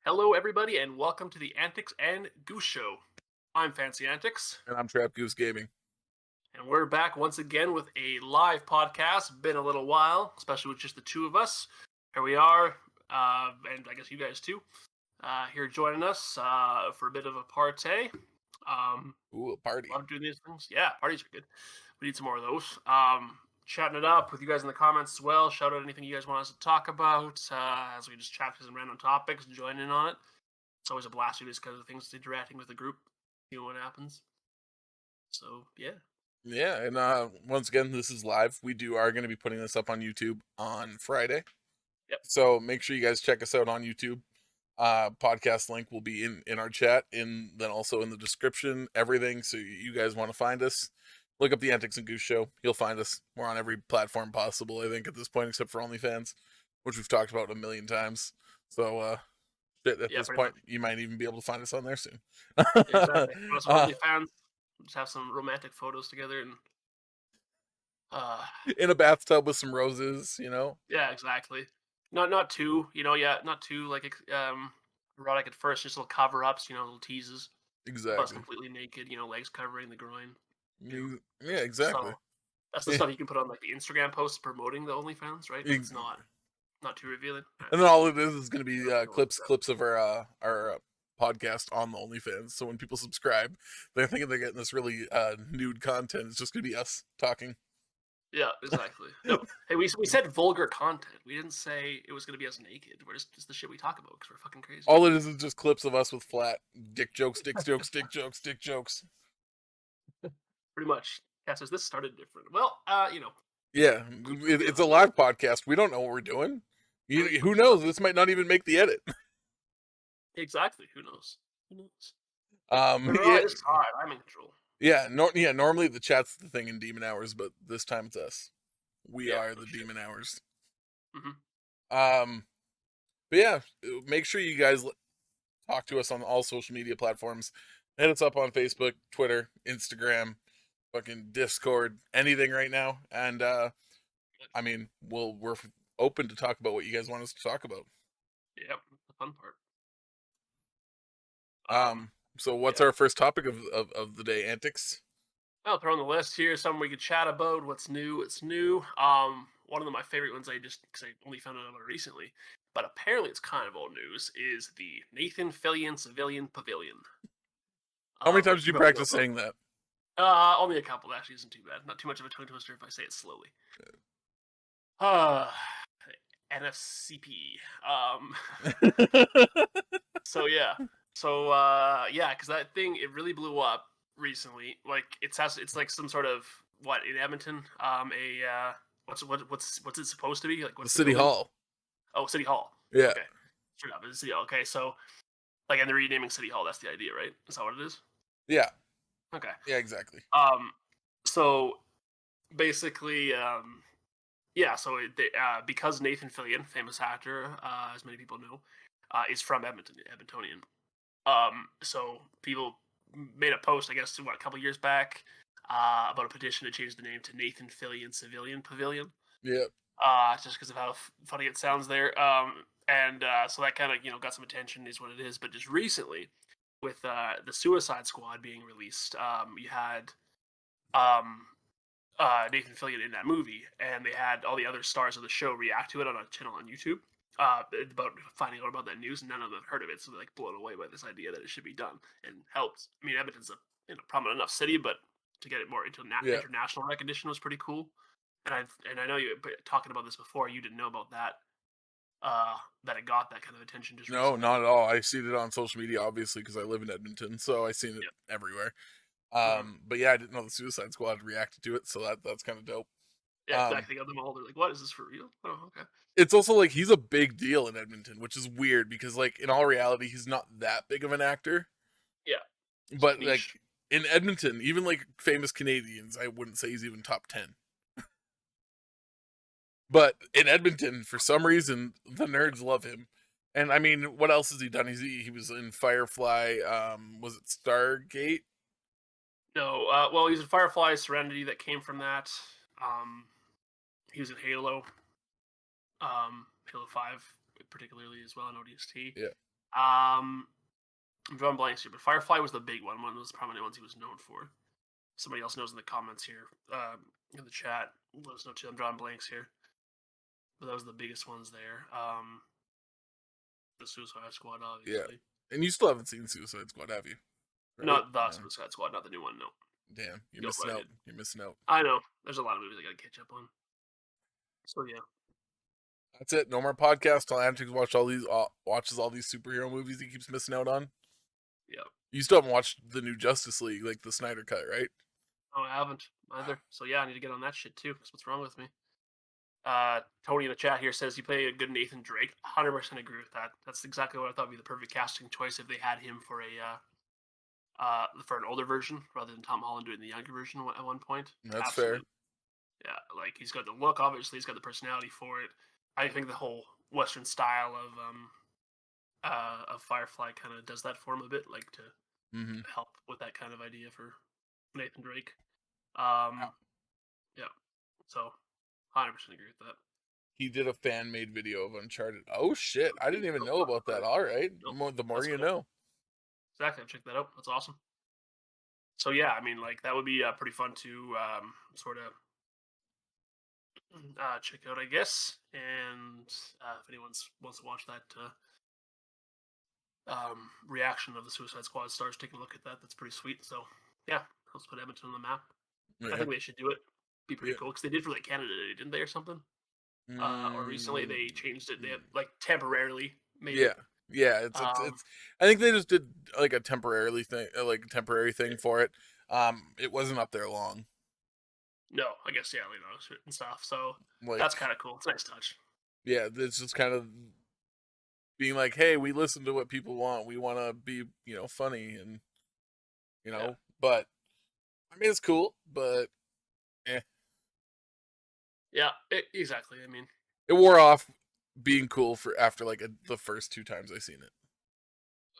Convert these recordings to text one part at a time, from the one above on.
Hello, everybody, and welcome to the Antics and Goose Show. I'm Fancy Antics, And I'm Trap Goose Gaming. and we're back once again with a live podcast. Been a little while, especially with just the two of us. Here we are, and I guess you guys too, here joining us for a bit of a party. Ooh, a party. Love doing these things. Yeah, parties are good. We need some more of those. Chatting it up with you guys in the comments as well. Shout out anything you guys want us to talk about as we just chat through some random topics and join in on it. It's always a blast to do this kind of things, interacting with the group, seeing what happens. So yeah. Yeah, and once again, this is live. We are going to be putting this up on YouTube on Friday. Yep. So make sure you guys check us out on YouTube. Podcast link will be in our chat, then also in the description, everything. So you guys want to find us, look up the Antics and Goose Show. You'll find us. We're on every platform possible, I think, at this point, except for OnlyFans, which we've talked about a million times. So at this point, Much. you might even be able to find us on there soon. Exactly. Also, OnlyFans. Just have some romantic photos together and. In a bathtub with some roses, Yeah, exactly. Not too, not too like erotic at first. Just little cover ups, little teases. Bust Exactly. completely naked, legs covering the groin. Yeah, exactly. So that's the Yeah, stuff you can put on like the Instagram posts promoting the OnlyFans, right? But it's ex- not too revealing. and then all it is going to be Don't like that. clips of our podcast on the OnlyFans. So when people subscribe, they're thinking they're getting this really nude content. It's just going to be us talking. Yeah, exactly. No, hey, we said vulgar content. We didn't say it was going to be us naked. We're just the shit we talk about because we're fucking crazy. All it is just clips of us with flat dick jokes, dick jokes, dick jokes, dick jokes. Pretty much. Yeah, says this started different. Well, Yeah, it's a live podcast. We don't know what we're doing. Who knows? This might not even make the edit. exactly. Who knows? Who knows? Yeah, This time I'm in control. yeah, normally the chat's the thing in Demon Hours, but this time it's us. We Yeah, are no the shit. Demon Hours. Mm-hmm. But yeah, make sure you guys talk to us on all social media platforms. Hit us up on Facebook, Twitter, Instagram, fucking Discord, anything right now. And I mean, we're open to talk about what you guys want us to talk about. Yep, the fun part. So what's Yeah. our first topic of the day? Antics. I'll throw on the list here something we could chat about. What's new? It's new. One of my favorite ones because I only found out about it recently, but apparently it's kind of old news. Is the Nathan Fillion Civilian Pavilion? How many times did You you probably know practice about. saying that? Only a couple. Actually, isn't too bad. Not too much of a tongue twister if I say it slowly. Uh, NFCP. So yeah. So yeah, because that thing it really blew up recently. Like it's like some sort of what in Edmonton. What's it supposed to be? Like The what's the City building? Hall. Oh, City Hall. Yeah. Okay. Straight up, it's City Hall. Okay, so like and they're renaming City Hall. That's the idea, right? Is that what it is? Yeah. Okay. Yeah. Exactly. So basically, yeah. So because Nathan Fillion, famous actor, as many people know, is from Edmonton, Edmontonian. So people made a post, I guess, a couple years back, about a petition to change the name to Nathan Fillion Civilian Pavilion. Yeah. Just because of how funny it sounds there. And so that kind of got some attention, is what it is. But just recently, with the Suicide Squad being released, you had um, Nathan Fillion in that movie, and they had all the other stars of the show react to it on a channel on YouTube. About finding out about that news, and none of them heard of it, so they're like blown away by this idea that it should be done and helped. I mean, Edmonton's a prominent enough city, but to get it more into Yeah. international recognition was pretty cool. And I know you talking about this before. You didn't know about that. That it got that kind of attention just No, recently. not at all. I seen it on social media, obviously, because I live in Edmonton, so I seen it Yep. everywhere. Mm-hmm. But yeah, I didn't know the Suicide Squad reacted to it, so that's kind of dope. Yeah, Um, exactly. Got them all. They're like, "What is this for real?" Oh, okay. it's also like he's a big deal in Edmonton, which is weird because like in all reality, he's not that big of an actor. Yeah, it's But niche. like in Edmonton, even like famous Canadians, I wouldn't say he's even top 10. But in Edmonton, for some reason, the nerds love him. And I mean, what else has he done? He was in Firefly. Was it Stargate? No, well, he's in Firefly Serenity that came from that. Um, he was in Halo, Halo 5 particularly as well, in ODST. Yeah. I'm drawing blanks here, but Firefly was the big one. One of those prominent ones he was known for. Somebody else knows in the comments here, in the chat. Let us know too. I'm drawing blanks here, but that was the biggest ones there. The Suicide Squad, Yeah. obviously. And you still haven't seen Suicide Squad, have you? Right? Not the No. Suicide Squad, not the new one. No. Damn, you're No, missing but I out. did. You're missing out. I know. There's a lot of movies I gotta catch up on. So yeah. That's it. No more podcast till Antics watches all these superhero movies he keeps missing out on. Yeah. You still haven't watched the new Justice League, like the Snyder Cut, right? No, I haven't either. So yeah, I need to get on that shit too. Because what's wrong with me? Tony in the chat here says he played a good Nathan Drake. 100% agree with that. That's exactly what I thought would be the perfect casting choice if they had him for an older version rather than Tom Holland doing the younger version at one point. That's Absolutely. fair. Yeah, like he's got the look. Obviously, he's got the personality for it. I think the whole Western style of Firefly kind of does that for him a bit, like to help with that kind of idea for Nathan Drake. Yeah. So 100% agree with that. He did a fan made video of Uncharted. Oh shit! I didn't even know about that. All right, Nope. the more That's you cool. know. Exactly. Check that out. That's awesome. So yeah, I mean, like that would be pretty fun to sort of check out, I guess. And if anyone wants to watch that reaction of the Suicide Squad stars taking a look at that, that's pretty sweet. So yeah, let's put Edmonton on the map. Yeah. I think they should do it. Be pretty cool because they did for like Canada, didn't they, or something? Or recently they changed it. They had, like temporarily made it. Yeah. It's. I think they just did like a temporary thing for it. It wasn't up there long. No, I guess yeah, and stuff. So like, that's kind of cool. It's a nice touch. Yeah, it's just kind of being like, hey, we listen to what people want. We want to be, funny and, but I mean, it's cool, but Yeah, exactly. I mean, it wore off being cool for after like the first 2 times I seen it.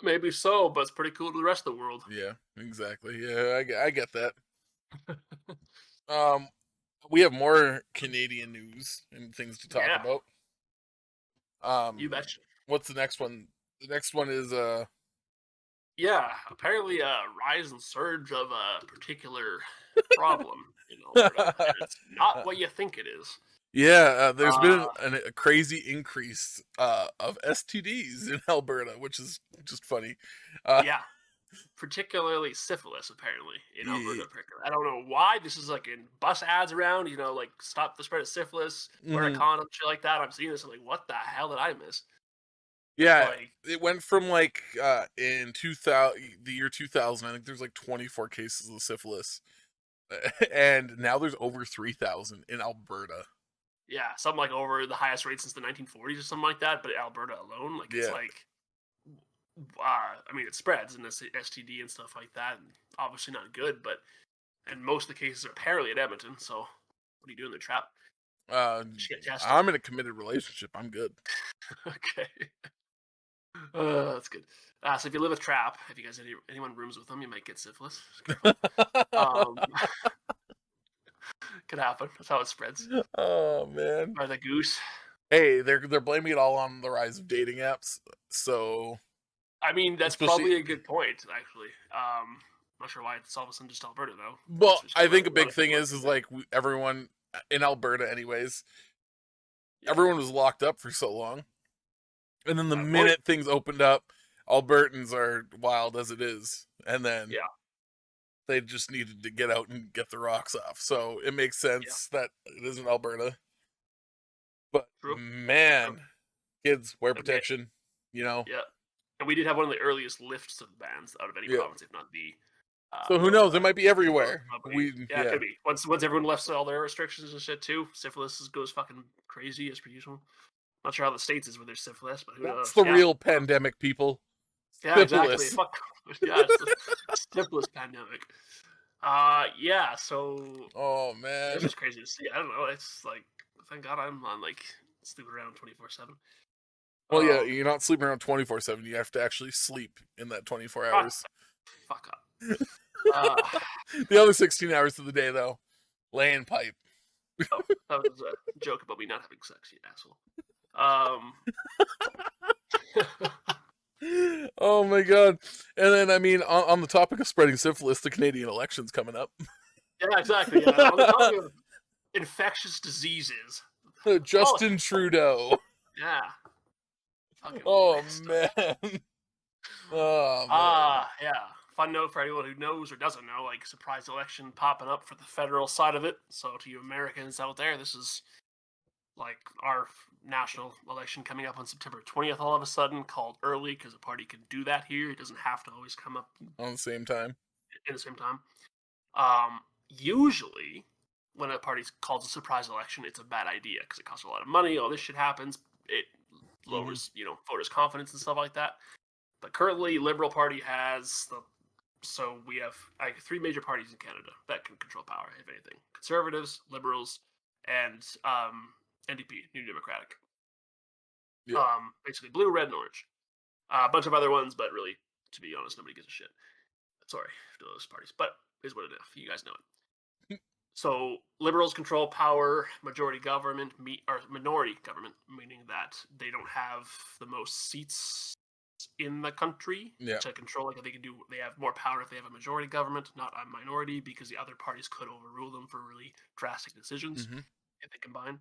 Maybe so, but it's pretty cool to the rest of the world. Yeah, exactly. Yeah, I get that. We have more Canadian news and things to talk about. You betcha. What's the next one? The next one is yeah, apparently a rise and surge of a particular problem. It's not what you think it is. Yeah, there's been a crazy increase of STDs in Alberta, which is just funny. Yeah, particularly syphilis, apparently, in Alberta. I don't know why. This is like in bus ads around, like stop the spread of syphilis, wear a condom, shit like that. I'm seeing this, I'm like, what the hell did I miss? Yeah, it went from like in the year 2000, I think there's like 24 cases of syphilis, and now there's over 3,000 in Alberta. Yeah, something like over the highest rate since the 1940s or something like that. But Alberta alone, like it's like, I mean, it spreads and it's STD and stuff like that. And obviously not good, and most of the cases are apparently at Edmonton. So what are you doing, the trap? I'm in a committed relationship. I'm good. Okay. That's good. So if you live with Trap, if you guys anyone rooms with them, you might get syphilis. Could happen. That's how it spreads. Oh man. Or the Goose. Hey, they're blaming it all on the rise of dating apps. So I mean, that's probably a good point, actually. Not sure why it's all of a sudden just Alberta though. Well, I think a big thing is like everyone in Alberta anyways. Yeah. Everyone was locked up for so long. And then the minute things opened up, Albertans are wild as it is. And then they just needed to get out and get the rocks off. So it makes sense that it isn't Alberta. But man, kids, wear protection, Yeah. And we did have one of the earliest lifts of bans out of any province, if not the. So who knows? It might be everywhere. It could be. Once everyone lifts all their restrictions and shit too, syphilis goes fucking crazy as per usual. Not sure how the States is with their syphilis, but who knows? That's the real pandemic, people. Yeah, exactly. Fuck. Yeah, it's the syphilis pandemic. So. Oh man, it's just crazy to see. I don't know. It's like, thank God I'm on like sleeping around 24/7. Well, yeah, you're not sleeping around 24/7. You have to actually sleep in that 24 hours. Fuck up. The other 16 hours of the day, though, laying pipe. Oh, that was a joke about me not having sex, you asshole. Oh my god! And then I mean, on the topic of spreading syphilis, the Canadian election's coming up. Yeah, exactly. Yeah. On the topic of infectious diseases, Justin politics. Trudeau. Yeah. Fucking Oh messed up. man. Oh man. Yeah. Fun note for anyone who knows or doesn't know, like surprise election popping up for the federal side of it. So to you Americans out there, this is like our national election coming up on September 20th all of a sudden, called early because a party can do that here. It doesn't have to always come up On the same time. in the same time. Usually, when a party calls a surprise election, it's a bad idea because it costs a lot of money. All this shit happens. It Hmm. lowers, voters' confidence and stuff like that. But currently, Liberal Party has the. So we have three major parties in Canada that can control power, if anything: Conservatives, Liberals, and NDP, New Democratic. Yeah. Basically blue, red, and orange. A bunch of other ones, but really, to be honest, nobody gives a shit. Sorry to those parties, but is what it is. You guys know it. So liberals control power, majority government, or minority government, meaning that they don't have the most seats in the country Yeah. to control. Like they can do, they have more power if they have a majority government, not a minority, because the other parties could overrule them for really drastic decisions Hmm. if they combine.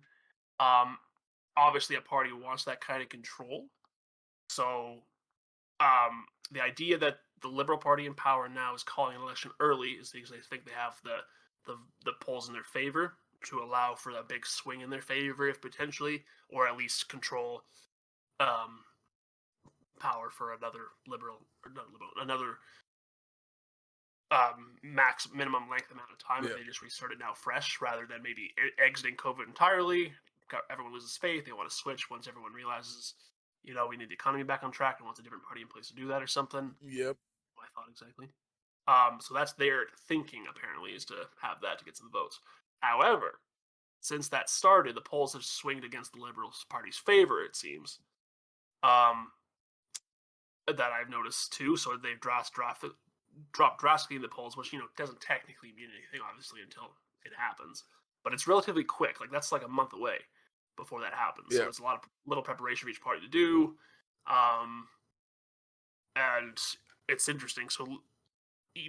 Um, Obviously, a party wants that kind of control. So the idea that the Liberal Party in power now is calling an election early is because they think they have the polls in their favor to allow for a big swing in their favor, if potentially, or at least control um, power for another liberal, or not liberal, another max minimum length amount of time if Yeah. they just restart it now fresh, rather than maybe exiting COVID entirely. Everyone loses faith. They want to switch once everyone realizes, we need the economy back on track and wants a different party in place to do that or something. Yep. I thought exactly. So that's their thinking, apparently, is to have that to get some votes. However, since that started, the polls have swinged against the Liberal Party's favor, it seems. Um, that I've noticed too. So they've dropped drastically in the polls, which doesn't technically mean anything, obviously, until it happens. But it's relatively quick. Like that's like a month away before that happens. So Yeah. it's a lot of little preparation for each party to do. Um, and it's interesting. So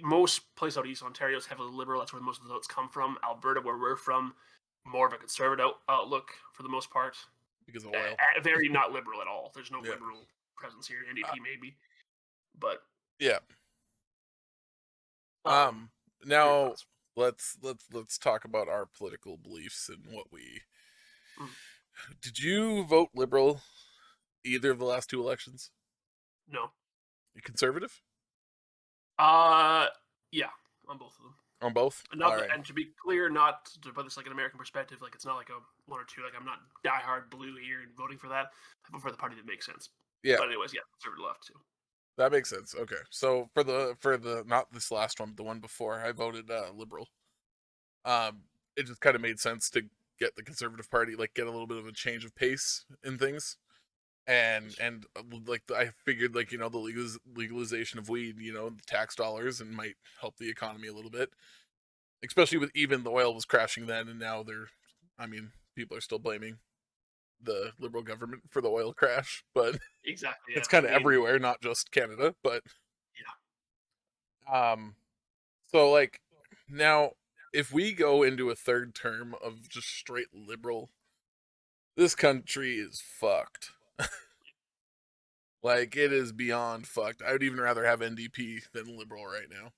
most places out east, Ontario is heavily liberal. That's where most of the votes come from. Alberta, where we're from, more of a conservative outlook for the most part. Because of oil. Very not liberal at all. There's no Yeah. liberal presence here. Uh, NDP maybe, but yeah. um, what are your Now thoughts? let's talk about our political beliefs and what we Mm, did you vote liberal either of the last two elections? no. You conservative? Uh, yeah, on both of them. On both? Not All right. and to be clear, not to put this like an American perspective, like it's not like a one or two. Like I'm not diehard blue here and voting for that. I vote for the party that makes sense. Yeah, But anyways, yeah, conservative left too. that makes sense. Okay. So for the not this last one, but the one before, I voted liberal. Um it just kind of made sense to get the conservative party, like get a little bit of a change of pace in things. And like I figured, like the legalization of weed, the tax dollars, and might help the economy a little bit, especially with even the oil was crashing then, and now I mean, people are still blaming the liberal government for the oil crash, but Exactly. Yeah. it's kind I of mean, everywhere, not just Canada. But yeah. um, so like now, if we go into a third term of just straight liberal, this country is fucked. Like it is beyond fucked. I would even rather have NDP than liberal right now.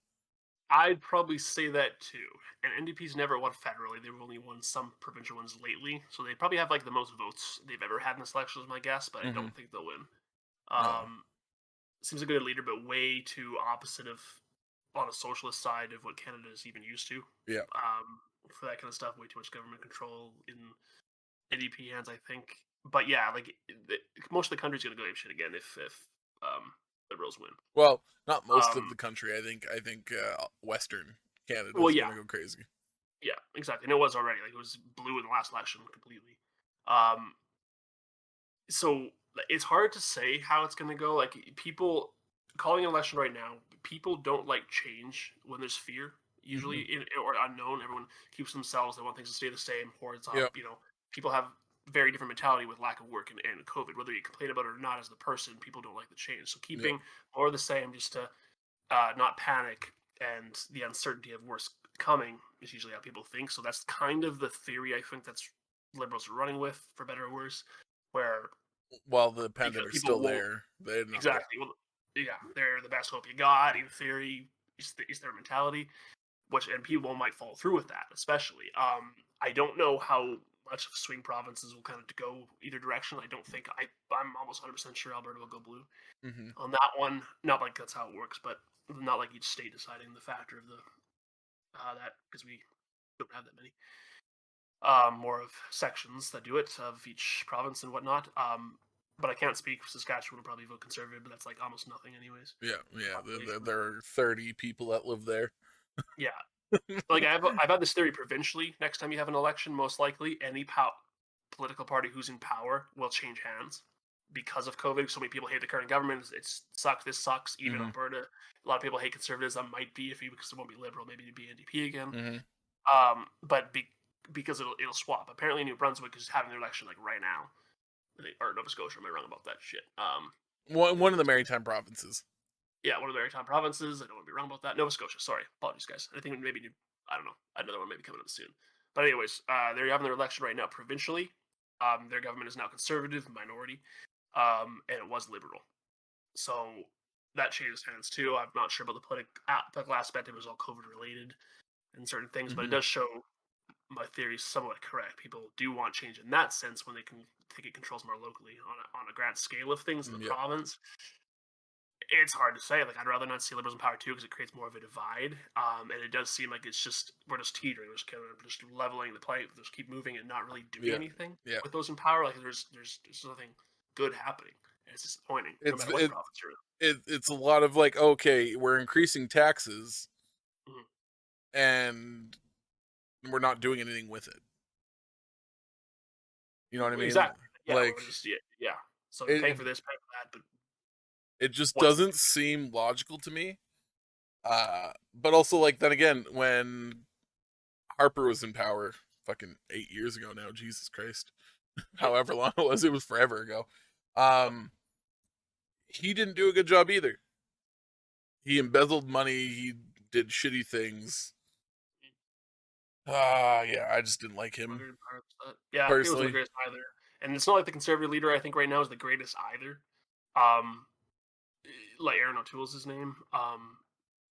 I'd probably say that too. And NDP's never won federally. They've only won some provincial ones lately. So they probably have like the most votes they've ever had in this election, is my guess, but I Mm-hmm. don't think they'll win. No. Um, Seems a good leader, but way too opposite of on a socialist side of what Canada is even used to. Yeah. For that kind of stuff, way too much government control in NDP hands, I think. But yeah, like most of the country's gonna go ape shit again if liberals win. Well, not most of Um, the country. I think Western Canada well, is yeah, going to go crazy. yeah, exactly. And it was already like it was blue in the last election completely. Um, so it's hard to say how it's gonna go. Like people calling an election right now, people don't like change when there's fear. Mm-hmm. Usually, or unknown, everyone keeps themselves. They want things to stay the same, or it's up. Yep. People have very different mentality with lack of work and COVID. Whether you complain about it or not as the person, people don't like the change. So keeping more of the same, just to not panic, and the uncertainty of worse coming is usually how people think. So that's kind of the theory I think that's liberals are running with, for better or worse, where While the because pandemic's people still won't there, they're not. exactly. Well, yeah, they're the best hope you got. In theory, is their mentality, which and people might fall through with that, especially. I don't know how much of swing provinces will kind of go either direction. I don't think I'm almost 100% sure Alberta will go blue on that one. Not like that's how it works, but not like each state deciding the factor of the that, because we don't have that many. More of sections that do it of each province and whatnot. But I can't speak. Saskatchewan will probably vote conservative, but that's like almost nothing, anyways. Yeah. There are 30 people that live there. Yeah, like I've had this theory provincially. Next time you have an election, most likely any political party who's in power will change hands because of COVID. So many people hate the current government. It sucks. This sucks. Even Alberta, a lot of people hate conservatives. That might be because it won't be liberal. Maybe it'd be NDP again. But because it'll swap. Apparently, New Brunswick is having their election like right now, or Nova Scotia. Am I wrong about that shit? One of the Maritime provinces. Yeah, one of the Maritime provinces. I don't want to be wrong about that. Nova Scotia. Sorry, apologies, guys. I think maybe I don't know. Another one maybe coming up soon. But anyways, they're having their election right now provincially. Their government is now conservative, minority, and it was liberal. So that changes hands too. I'm not sure about the political aspect. It was all COVID related and certain things, but it does show my theory is somewhat correct. People do want change in that sense when they can think it controls more locally on a grand scale of things in the province. It's hard to say. Like, I'd rather not see liberals in power too, because it creates more of a divide. And it does seem like we're just teetering. We're just kind of just leveling the play. Just keep moving and not really doing anything with those in power. Like, there's nothing good happening. And it's disappointing. No matter what province you're in. It's a lot of like, okay, we're increasing taxes, and we're not doing anything with it. You know what I mean? Exactly. Yeah. Like, So you're paying for this, paying for that, but it just doesn't seem logical to me. But also, like, then again, when Harper was in power, fucking 8 years ago now, Jesus Christ, however long it was forever ago. He didn't do a good job either. He embezzled money. He did shitty things. Yeah, I just didn't like him. Yeah, personally. He wasn't the greatest either. And it's not like the conservative leader, I think, right now is the greatest either. Like Aaron O'Toole's his name.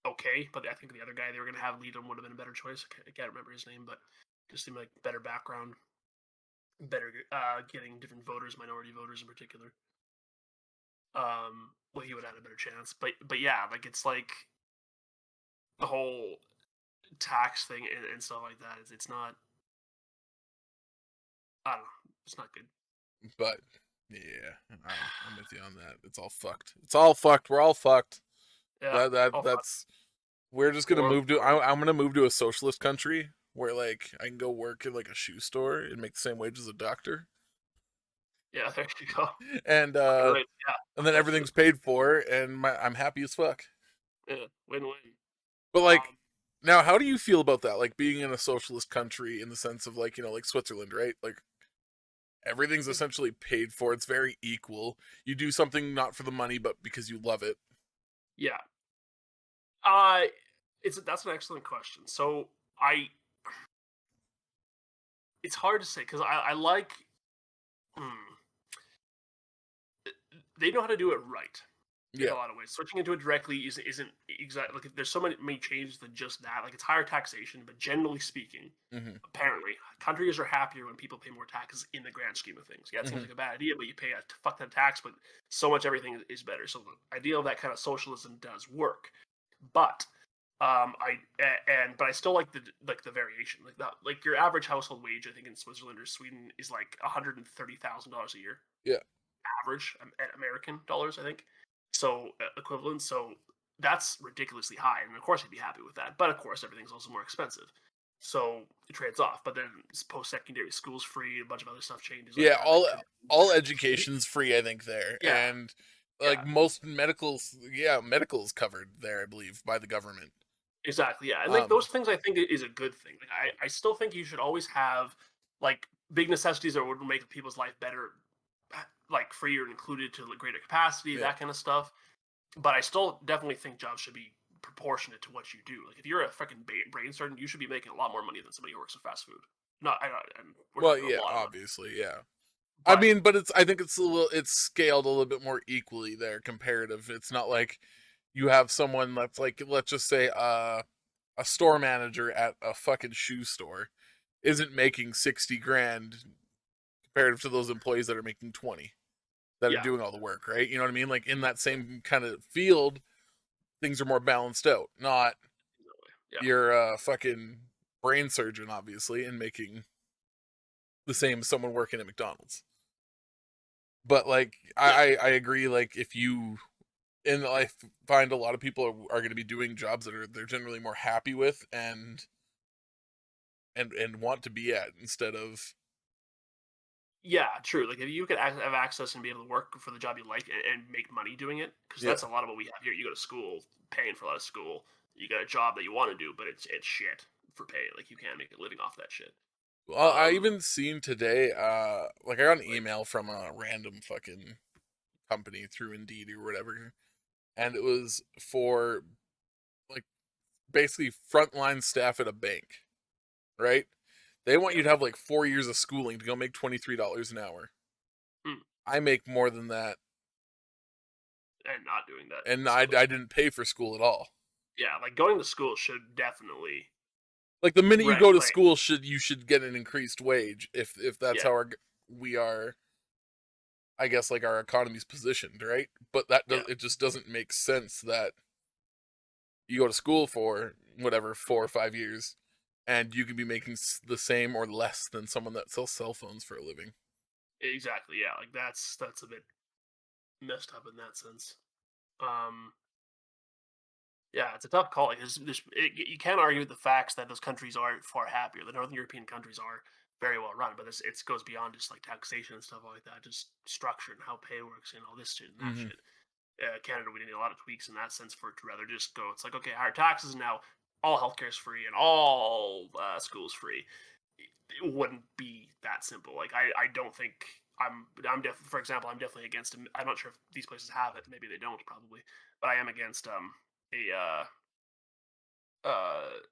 Okay, but I think the other guy they were going to have lead him would have been a better choice. I can't remember his name, but just seemed like better background, better getting different voters, minority voters in particular. Well, he would have had a better chance. But yeah, like, it's like the whole tax thing and stuff like that. It's not. I don't know. It's not good. But yeah, I'm with you on that. It's all fucked. It's all fucked. We're all fucked. Yeah, that's. We're just gonna move to. I'm gonna move to a socialist country where, like, I can go work in like a shoe store and make the same wage as a doctor. Yeah, there you go. And and then everything's paid for, and I'm happy as fuck. Yeah, win-win. But like, now, how do you feel about that? Like, being in a socialist country, in the sense of, like, like Switzerland, right? Like, everything's essentially paid for. It's very equal. You do something not for the money, but because you love it. Yeah. That's an excellent question. So it's hard to say, because I like. They know how to do it right. In a lot of ways, switching into it directly isn't exactly like, there's so many changes than just that. Like, it's higher taxation, but generally speaking, apparently countries are happier when people pay more taxes in the grand scheme of things. Yeah, it seems like a bad idea, but you pay a fuck ton of tax, but so much everything is better. So the idea of that kind of socialism does work, but I still like the variation, like that. Like, your average household wage, I think, in Switzerland or Sweden is like $130,000 a year. Yeah, average American dollars, I think. So equivalent. So that's ridiculously high, and of course I'd be happy with that. But of course everything's also more expensive, so it trades off. But then post-secondary school's free, a bunch of other stuff changes. Yeah, all education's free, I think, there. Yeah. And like most medical's covered there, I believe, by the government. Exactly. Yeah, and like those things, I think is a good thing. Like, I still think you should always have like big necessities that would make people's life better, like freer and included to greater capacity, Yeah. that kind of stuff. But I still definitely think jobs should be proportionate to what you do. Like if you're a freaking brain surgeon, you should be making a lot more money than somebody who works at fast food. Not, and we're Well, talking a yeah, lot of money. obviously, yeah. I But mean, but I think it's scaled a little bit more equally there comparative. It's not like you have someone that's like, let's just say, a store manager at a fucking shoe store isn't making 60 grand comparative to those employees that are making 20 that are yeah, doing all the work, right? You know what I mean? Like in that same kind of field, things are more balanced out. Not yeah, you're a fucking brain surgeon, obviously, and making the same as someone working at McDonald's. But like, yeah, I agree. Like, if you and I find a lot of people are going to be doing jobs that they're generally more happy with and want to be at instead of yeah. True. Like if you could have access and be able to work for the job you like and make money doing it, because yeah. that's a lot of what we have here. You go to school, paying for a lot of school. You got a job that you want to do, but it's shit for pay. Like you can't make a living off that shit. Well, I even seen today, like I got an Like email from a random fucking company through Indeed or whatever, and it was for like basically frontline staff at a bank, right? They want yeah, you to have like 4 years of schooling to go make $23 an hour. hmm. I make more than that, And not doing that and I silly shit. didn't pay for school at all. Yeah, like going to school should definitely Like the minute you rank. go to Like school, you should get an increased wage if that's yeah, how we are. I guess like our economy's positioned, right? But that yeah, it just doesn't make sense that you go to school for whatever 4 or 5 years, and you can be making the same or less than someone that sells cell phones for a living. exactly. Yeah, like that's a bit messed up in that sense. Um, yeah, it's a tough call. Like, you can't argue with the facts that those countries are far happier. The Northern European countries are very well run, but it goes beyond just like taxation and stuff like that. Just structure and how pay works and all this shit and that Hmm. shit. Canada, we need a lot of tweaks in that sense for it to rather just go. It's like okay, higher taxes and now all healthcare is free and all schools free. It wouldn't be that simple. Like I don't think I'm definitely, for example, I'm definitely against. I'm not sure if these places have it. Maybe they don't, probably, but I am against a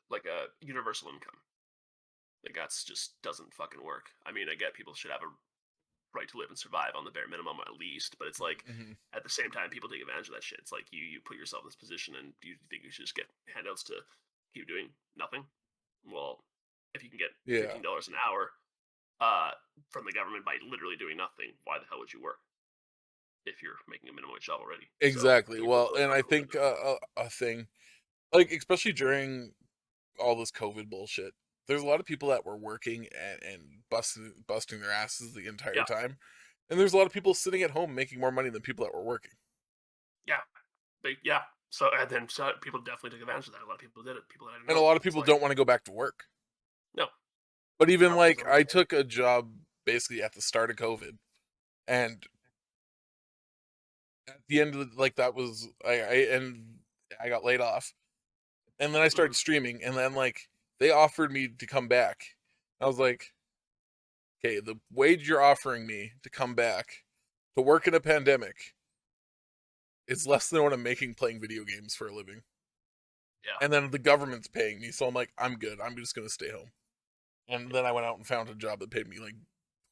like a universal income. Like that's just doesn't fucking work. I mean, I get people should have a right to live and survive on the bare minimum at least, but it's like Hmm. at the same time people take advantage of that shit. It's like you put yourself in this position and you think you should just get handouts to keep doing nothing. Well, if you can get Yeah, $15 an hour uh from the government by literally doing nothing, why the hell would you work if you're making a minimum wage job already? So exactly. you put Well, both and I sides of the think window. a thing like especially during all this COVID bullshit, there's a lot of people that were working and busting their asses the entire Yeah, time, and there's a lot of people sitting at home making more money than people that were working. yeah, yeah. So and then so people definitely took advantage of that. A lot of people did it. People that I And a know. lot of It's people like don't want to go back to work. no, But even government like doesn't I understand. took a job basically at the start of COVID, and at the end of like that was I got laid off, and then I Mm-hmm. started streaming, and then like they offered me to come back. I was like, okay, the wage you're offering me to come back to work in a pandemic is less than what I'm making playing video games for a living, Yeah, and then the government's paying me, so I'm like, I'm good. I'm just gonna stay home. And then yeah, I went out and found a job that paid me like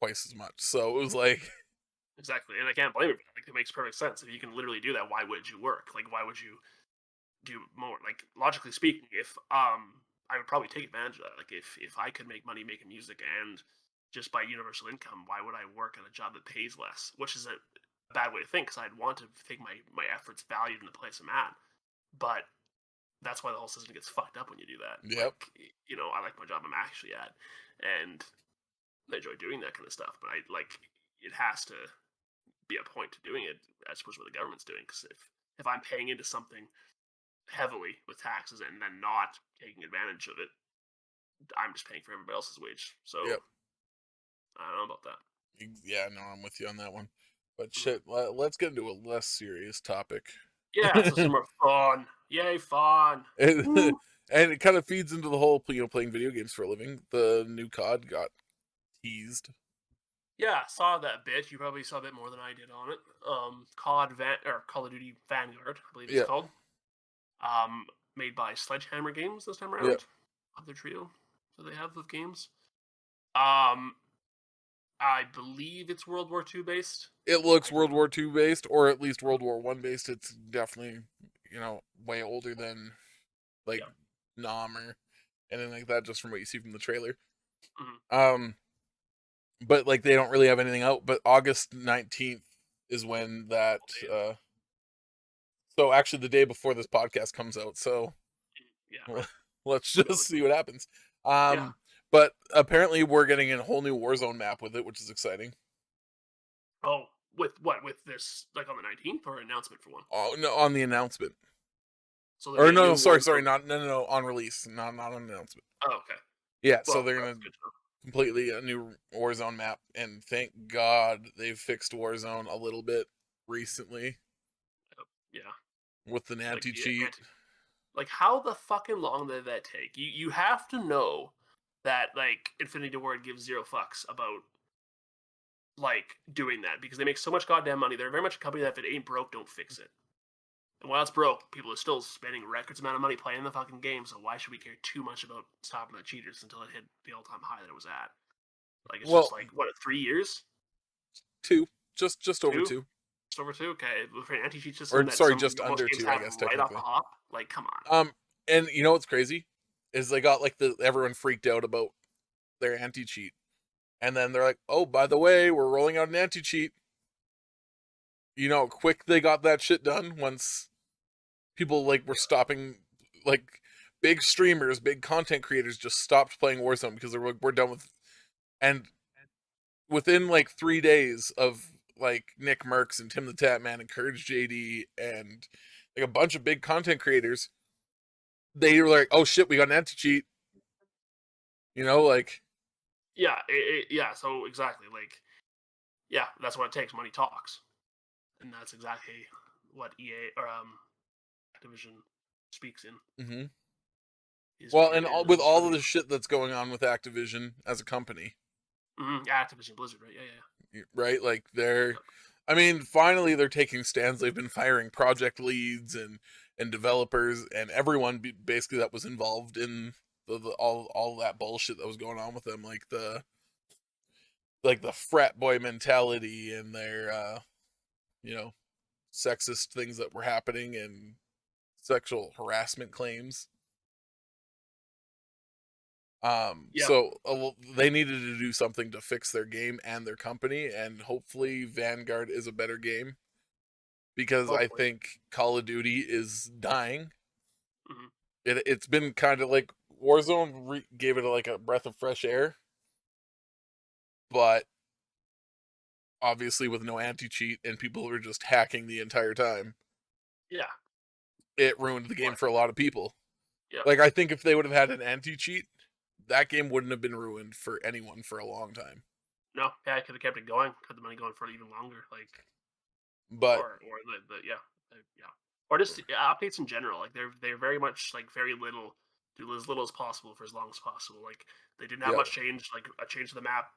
twice as much. So it was like, exactly. And I can't blame it. Like it makes perfect sense. If you can literally do that, why would you work? Like why would you do more? Like logically speaking, if I would probably take advantage of that. Like if I could make money making music and just by universal income, why would I work at a job that pays less? Which is a bad way to think because I'd want to think my efforts valued in the place I'm at. But that's why the whole system gets fucked up when you do that. yep, Like I like my job I'm actually at, and I enjoy doing that kind of stuff. But I like it has to be a point to doing it as opposed to what the government's doing. Because if I'm paying into something heavily with taxes and then not taking advantage of it, I'm just paying for everybody else's wage. So yep. I don't know about that. Yeah, no, I'm with you on that one. But Mhm. shit, let's get into a less serious topic. Yeah, so some more fun. Yay, fun. and Woo. it kind of feeds into the whole, playing video games for a living. The new COD got teased. Yeah, saw that bit. You probably saw a bit more than I did on it. Call of Duty Vanguard, I believe it's Yeah, called. Um, Made by Sledgehammer Games this time yeah. around. Of their trio that they have of games. Um, I believe it's World War II based. It looks I World don't. War II based, or at least World War One based. It's definitely, way older than like Yeah. Nom or anything like that, just from what you see from the trailer. Mhm. Um, but like they don't really have anything out. But August 19th is when that. So actually, the day before this podcast comes out. So Yeah. let's We'll go just with see what happens. yeah. But apparently we're getting a whole new Warzone map with it, which is exciting. Oh, with what? With this, like on the 19th, or announcement for one? Oh no, on the announcement. So they're Or getting no, new sorry, Warzone. no, on release, not on announcement. Oh, okay. Yeah, so Well, they're that's gonna good to know. completely a new Warzone map, and thank God they've fixed Warzone a little bit recently Yeah. with the Like anti the cheat. like how the fucking long did that take? You have to know that like Infinity Ward gives zero fucks about like doing that because they make so much goddamn money. They're very much a company that if it ain't broke, don't fix it. And while it's broke, people are still spending records amount of money playing the fucking game. So why should we care too much about stopping the cheaters until it hit the all-time high that it was at? Like it's just Well, like what 3 years, two, just over two, two, just over two. Okay, for an anti-cheat or system that sorry, some just most under games two, I have guess right off the technically. hop. Like come on. And you know what's crazy is they got like everyone freaked out about their anti cheat, and then they're like, oh, by the way, we're rolling out an anti cheat. You know how quick they got that shit done once people like were stopping, like big streamers, big content creators just stopped playing Warzone because they're like, we're done with. And within like 3 days of like Nick Merckx and Tim the Tatman and Courage JD and like a bunch of big content creators, they were like, oh shit, we got an anti cheat. Like Yeah, yeah. So exactly, like, yeah, that's what it takes. Money talks, and that's exactly what EA or Activision speaks in. mm-hmm. Is Well, when and it with is all of really the shit that's going on with Activision as a company, Activision Blizzard, right? Yeah. right? Like I mean, finally they're taking stands. They've been firing project leads and developers and everyone basically that was involved in all that bullshit that was going on with them, like the frat boy mentality and their you know sexist things that were happening and sexual harassment claims. Yeah. So they needed to do something to fix their game and their company, and hopefully Vanguard is a better game because I Hopefully. think Call of Duty is dying. Hmm. It's been kind of like Warzone gave it like a breath of fresh air, but obviously with no anti cheat and people were just hacking the entire time, Yeah. it ruined the game What? for a lot of people. Yeah. Like I think if they would have had an anti cheat, that game wouldn't have been ruined for anyone for a long time. No. Yeah, I could have kept it going. Kept the money going for even longer. Like, But or the yeah, yeah, or just updates in general. Like they're very much like very little. Do as little as possible for as long as possible. Like they didn't have yeah, much change. Like a change to the map.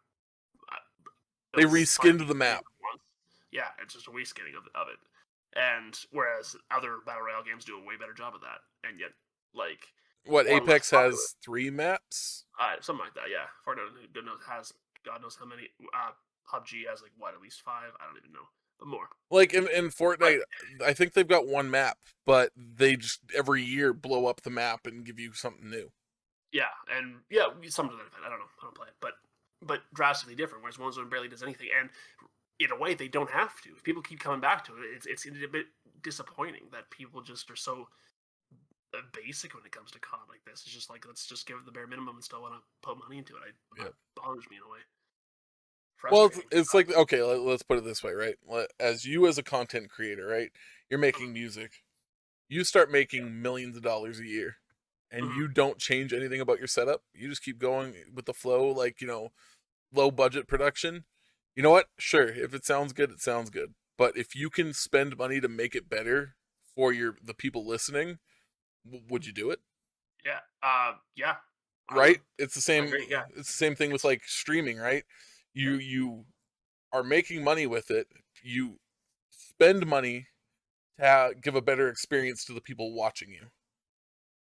It they was fine reskinned the map. once. Yeah, it's just a reskinning of it. And whereas other battle royale games do a way better job of that, and yet like What, one less Apex popular, has 3 maps? something like that. Yeah, Fortnite has God knows how many. PUBG has like what, at least five. I don't even know, but more. Like in But Fortnite, I think they've got 1 map, but they just every year blow up the map and give you something new. yeah, and yeah, some to that effect. I don't know. I don't play it, but drastically different. Whereas Warzone barely does anything, and in a way, they don't have to. If people keep coming back to it, it's a bit disappointing that people just are so basic when it comes to COD like this. It's just like let's just give it the bare minimum and still want to put money into it. Yeah. It bothers me in a way. Well, Frustrating. it's like, okay, let's put it this way, right? As you as a content creator, right? You're making music. You start making millions of dollars a year, and Mm-hmm. you don't change anything about your setup. You just keep going with the flow, like low budget production. You know what? Sure, if it sounds good, it sounds good. But if you can spend money to make it better for the people listening, would you do it? Yeah. Yeah. I would. Right? I agree. Yeah. It's the same thing with It's like streaming, right? yeah. You are making money with it, you spend money to give a better experience to the people watching you.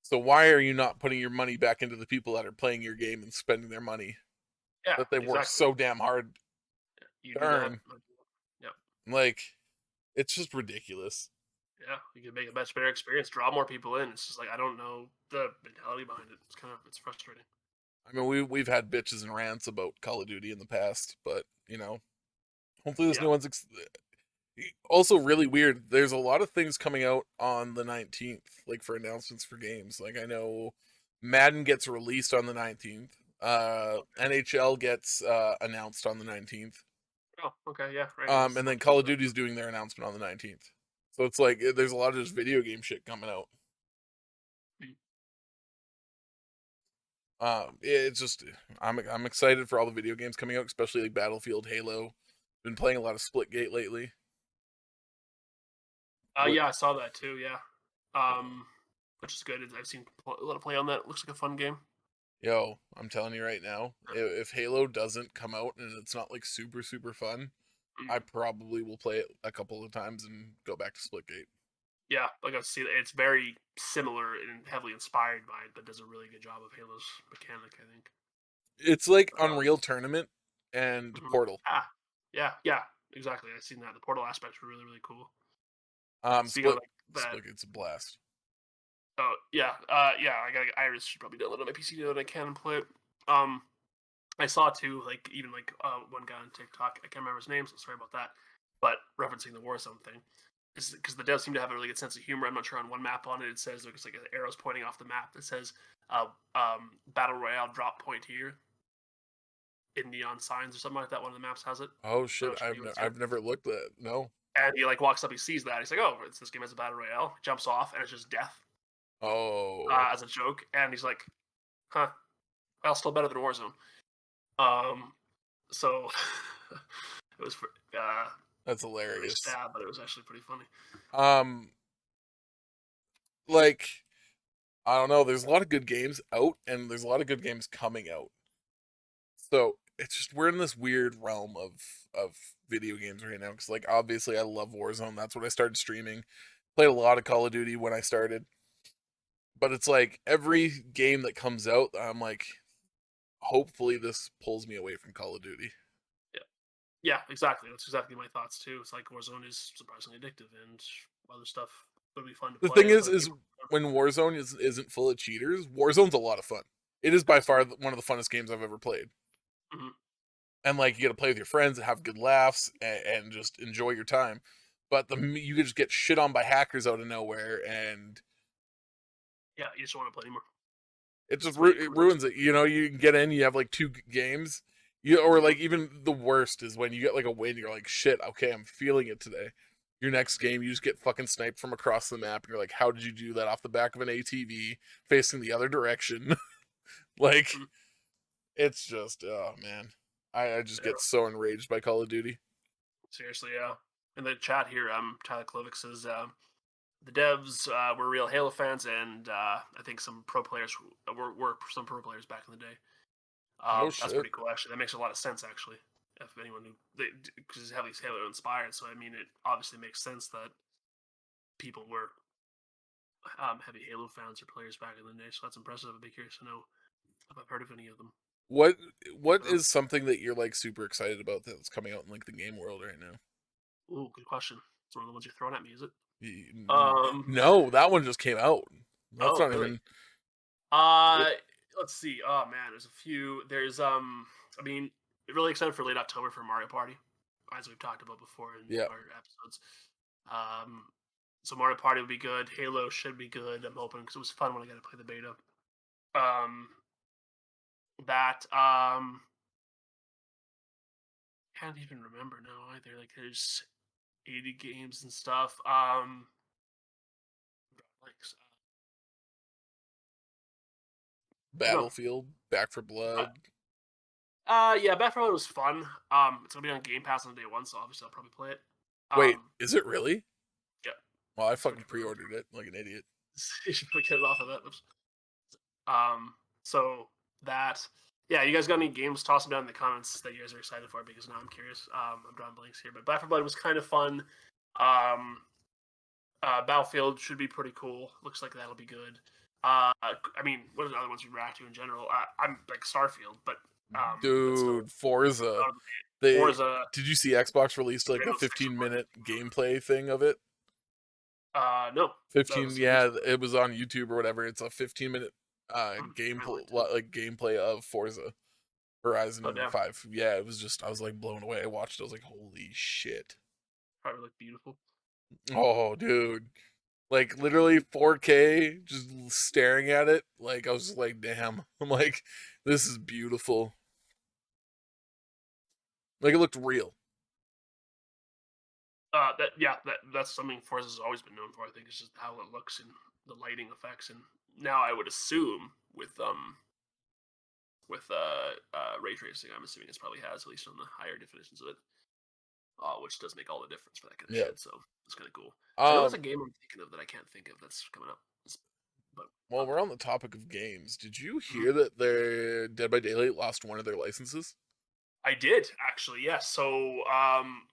So why are you not putting your money back into the people that are playing your game and spending their money Yeah, that they worked exactly. so damn hard You to do that. earn? Yep. Like, it's just ridiculous. Yeah, you can make a much better experience, draw more people in. It's just like I don't know the mentality behind it. It's frustrating. I mean, we've had bitches and rants about Call of Duty in the past, but hopefully this Yeah. new one's also really weird. There's a lot of things coming out on the 19th, like for announcements for games. Like I know Madden gets released on the 19th. NHL gets announced on the 19th. Oh, okay, yeah, right. It's And then much Call of better. Duty's doing their announcement on the 19th. So it's like there's a lot of just video game shit coming out. It's just I'm excited for all the video games coming out, especially like Battlefield, Halo. Been playing a lot of Splitgate lately. What Yeah, I saw that too. Yeah, which is good. I've seen a lot of play on that. Looks like a fun game. Yo, I'm telling you right now, if Halo doesn't come out and it's not like super super fun, I probably will play it a couple of times and go back to Splitgate. Yeah, like I see, it's very similar and heavily inspired by it, but does a really good job of Halo's mechanic. I think. It's like Unreal Tournament and Mhm. Portal. Yeah, exactly. I've seen that. The portal aspects were really, really cool. Speaking of Split like that, Splitgate's a blast. oh yeah, yeah. I got Iris should probably download it on my PC now that I can and play it. Um, I saw too, like even like one guy on TikTok. I can't remember his name, so sorry about that. But referencing the Warzone thing, is because the devs seem to have a really good sense of humor. I'm not sure on one map on it. It says it's like arrows pointing off the map that says battle royale drop point here in neon signs or something like that. One of the maps has it. Oh I'm shit, not sure if you see it. I've never looked at no. And he like walks up, he sees that. He's like, "Oh, this game has a battle royale." Jumps off, and it's just death Oh, as a joke. And he's like, "Huh, well, still better than Warzone." Um, so it was that's really hilarious. sad, but it was actually pretty funny. Um, like I don't know. There's a lot of good games out, and there's a lot of good games coming out. So it's just we're in this weird realm of video games right now. Because like obviously I love Warzone. That's what I started streaming. Played a lot of Call of Duty when I started. But it's like every game that comes out, I'm like, hopefully this pulls me away from Call of Duty. Yeah, yeah, exactly. That's exactly my thoughts too. It's like Warzone is surprisingly addictive, and other stuff would be fun to The play. thing And other is people. when Warzone isn't full of cheaters, Warzone's a lot of fun. It is by far one of the funnest games I've ever played. Mhm. And like you get to play with your friends and have good laughs and just enjoy your time. But you could just get shit on by hackers out of nowhere, and Yeah, you just want to play more. it just That's what it ruins it. You can get in, you have like two games, or like even the worst is when you get like a win, you're like, shit, okay, I'm feeling it today. Your next game, you just get fucking sniped from across the map, and you're like, how did you do that off the back of an ATV facing the other direction? Like, Mhm. it's just, oh man, I just Yeah, get so enraged by Call of Duty. seriously, yeah. In the chat here, Tyler Klovic says the devs were real Halo fans, and I think some pro players were some pro players back in the day. Oh That's shit. pretty cool, actually. That makes a lot of sense, actually. If anyone knew, because it's heavily Halo inspired, so I mean, it obviously makes sense that people were heavy Halo fans or players back in the day. So that's impressive. I'd be curious to know if I've heard of any of them. What what Um, is something that you're like super excited about that's coming out in like the game world right now? Ooh, good question. It's one of the ones you're throwing at me, is it? Y- No, that one just came out. That's Oh, not really? even. Uh, let's see. Oh man, there's a few. There's I mean, really excited for late October for Mario Party, as we've talked about before in Yeah. our episodes. Um, so Mario Party will be good. Halo should be good. I'm hoping because it was fun when I got to play the beta. Um, that can't even remember now either. Like there's 80 games and stuff. Like I don't know. Battlefield, Back for Uh, Blood. yeah, Back 4 Blood was fun. It's gonna be on Game Pass on day one, so obviously I'll probably play it. Wait, Um, is it really? yeah, Well, I so fucking pre-ordered it like an idiot. you should probably get it off of that. Oops. So that. Yeah, you guys got any games? Toss them down in the comments that you guys are excited for because now I'm curious. I'm drawing blanks here, but Back 4 Blood was kind of fun. Battlefield should be pretty cool. Looks like that'll be good. I mean, what are the other ones we react to in general? I'm like Starfield, but still, Dude, Forza. They Forza. did you see Xbox released like a Rainbow Six 15-minute gameplay thing of it? No, that 15, was yeah, it was on YouTube or whatever. It's a 15-minute gameplay of Forza Oh Horizon damn, 5. Yeah, it was just I was like blown away. I watched it, I was like, holy shit. probably look beautiful. Oh, dude. Like literally 4K, just staring at it. Like I was just like, damn. I'm like, this is beautiful. Like it looked real. That's something Forza's always been known for. I think it's just how it looks and the lighting effects. And now I would assume with ray tracing, I'm assuming it probably has at least on the higher definitions of it, which does make all the difference for that kind of Yeah. shit. So it's kind of cool. I know it's a Um game I'm thinking of that I can't think of that's coming up. But well, we're on the topic of games. Did you Mhm. hear that their Dead by Daylight lost one of their licenses? I did actually, yes. So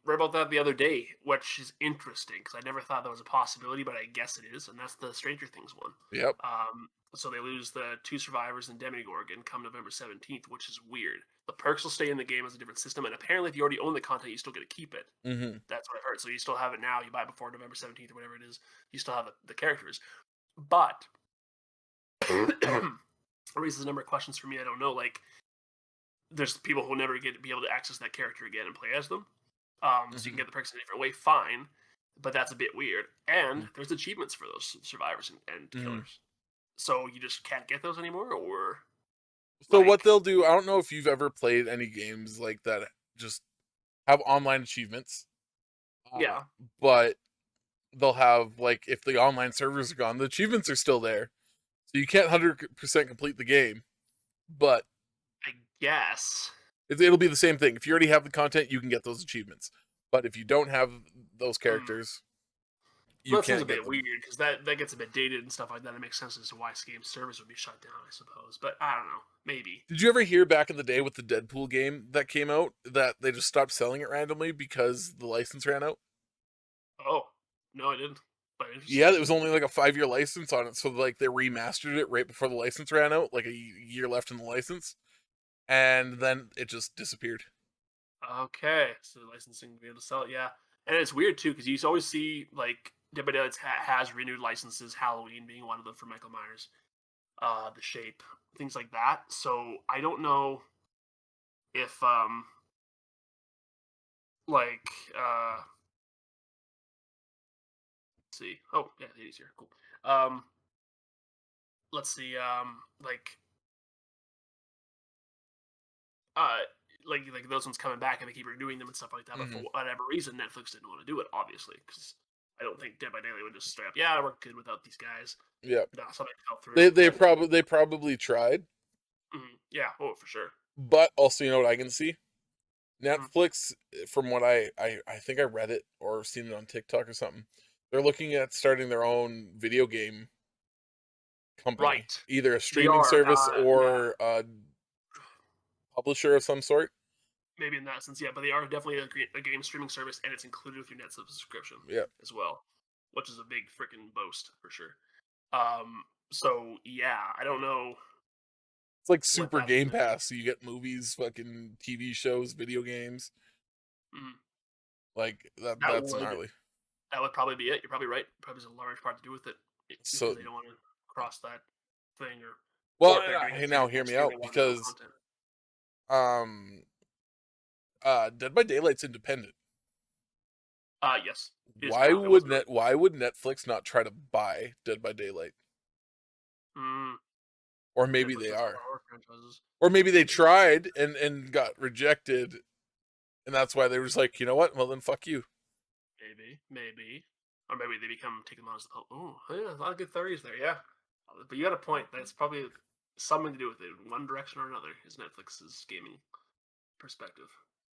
read about that the other day, which is interesting because I never thought that was a possibility, but I guess it is, and that's the Stranger Things one. Yep. So they lose the two survivors in Demigorgon come November 17th, which is weird. The perks will stay in the game as a different system, and apparently, if you already own the content, you still get to keep it. Mm-hmm. That's what I heard. So you still have it now. You buy it before November 17th or whatever it is. You still have the characters, but it raises a number of questions for me. I don't know, like there's people who will never get to be able to access that character again and play as them. So you can get the perks in a different way, fine, but that's a bit weird. And there's achievements for those survivors and killers, so you just can't get those anymore. Or So like, what they'll do, I don't know if you've ever played any games like that just have online achievements. yeah, But they'll have like if the online servers are gone, the achievements are still there. So you can't 100% complete the game, but I guess. it'll be the same thing. If you already have the content, you can get those achievements. But if you don't have those Mm. characters, you Well, that seems a can't get bit them. weird because that gets a bit dated and stuff like that. It makes sense as to why game servers would be shut down, I suppose. But I don't know, maybe. Did you ever hear back in the day with the Deadpool game that came out that they just stopped selling it randomly because the license ran out? Oh no, I didn't. But interesting. Yeah, it was only like a 5-year license on it, so like they remastered it right before the license ran out, like a year left in the license, and then it just disappeared. Okay, so licensing to be able to sell it, yeah. And it's weird too because you always see like Dead by Daylight has renewed licenses, Halloween being one of them for Michael Myers, the Shape, things like that. So I don't know if like let's see. Oh yeah, it is here. Cool. Um, let's see. Uh, like those ones coming back and they keep renewing them and stuff like that. But for whatever reason, Netflix didn't want to do it, obviously, because I don't think Dead by Daylight would just straight up, yeah, we're good without these guys. Yeah, No, something fell through. they probably tried, Yeah, oh for sure. but also you know what I can see. Mhm. Netflix, from what I think I read it or seen it on TikTok or something, they're looking at starting their own video game company, Right. either a They streaming are, service yeah, or a publisher of some sort. maybe in that sense, yeah, but they are definitely a game streaming service, and it's included with your net subscription Yeah, as well, which is a big freaking boast for sure. So yeah, I don't know it's like what Super that's Game gonna be. Pass. So you get movies, fucking TV shows, video games. Mhm. Like that. That That's would gnarly. that would probably be it. You're probably right. Probably has a large part to do with it because So, they don't want to cross that thing, well, or if they're doing hey, it now through hear me stream, out they want their own because content. um, Dead by Daylight's independent. Yes, it is now. It wasn't really. Why would Netflix not try to buy Dead by Daylight? Mm, Or maybe Netflix they does have are. horror franchises. Or maybe they tried and got rejected, and that's why they were just like, you know what? Well, then fuck you. Maybe, or maybe they become taken on as oh yeah, a lot of good theories there. Yeah, but you got a point. That's probably something to do with it, in one direction or another. Is Netflix's gaming perspective?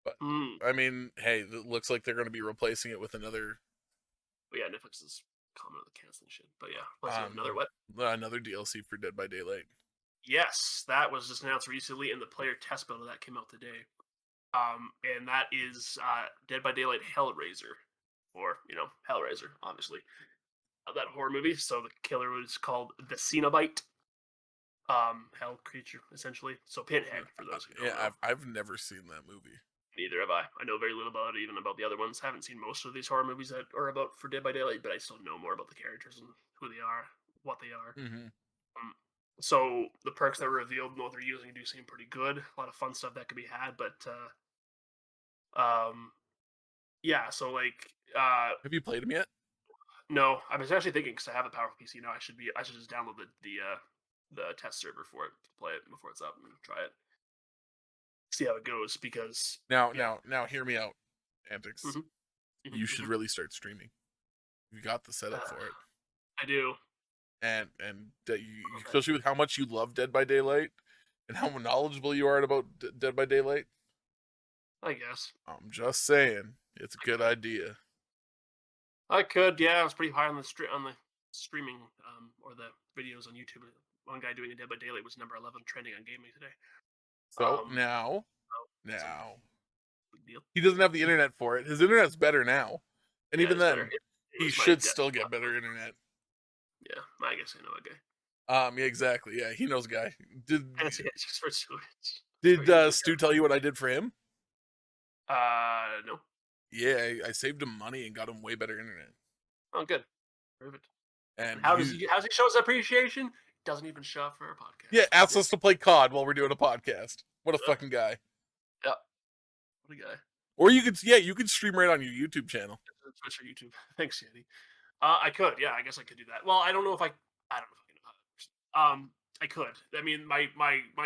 But Hmm. I mean, hey, it looks like they're going to be replacing it with another But yeah, Netflix is common with canceling shit. But yeah, let's see another what? another DLC for Dead by Daylight. Yes, that was just announced recently in the player test beta that came out today. And that is Dead by Daylight Hellraiser, or Hellraiser, obviously, that horror movie. So the killer was called the Cenobite, hell creature essentially. So Pinhead, for those who don't Yeah, know. I've never seen that movie. Neither have I. I know very little about it, even about the other ones. I haven't seen most of these horror movies that are about for Dead by Daylight, but I still know more about the characters and who they are, what they are. Mm-hmm. Um, so the perks that were revealed and what they're using do seem pretty good. A lot of fun stuff that could be had, but yeah. So like, Have you played them yet? no, I was actually thinking because I have a powerful PC now. I should just download the test server for it to play it before it's up and try it, see how it goes. Because Now, yeah, now, hear me out, Antics. hmm You should hmm really start streaming. You got the setup for it, I do. and that you, Okay. especially with how much you love Dead by Daylight, and how knowledgeable you are about Dead by Daylight. I guess I'm just saying, it's a I good could. idea. I could. Yeah, I was pretty high on the streaming or the videos on YouTube. One guy doing a Dead by Daylight was number 11 trending on gaming today. So Um, now, so it's a now big deal. he doesn't have the internet for it. His internet's better now, and Yeah, even it's better. then, It he was my should dad. still get better internet. Yeah, I guess I know a guy. Yeah, exactly. Yeah, he knows, guy. Did Fancy it's just for Switch. For did YouTube. Stu tell you what I did for him? No. Yeah, I saved him money and got him way better internet. Oh, good. Perfect. And How's he show his appreciation? Doesn't even show up for our podcast. yeah, asks us to play COD while we're doing a podcast. What a Yeah. fucking guy. Yeah. What a guy. Or you could stream right on your YouTube channel. Twitch or YouTube. Thanks, Sandy. I could. Yeah, I guess I could do that. Well, I don't know if I. I don't know if I can know how. I could. I mean, my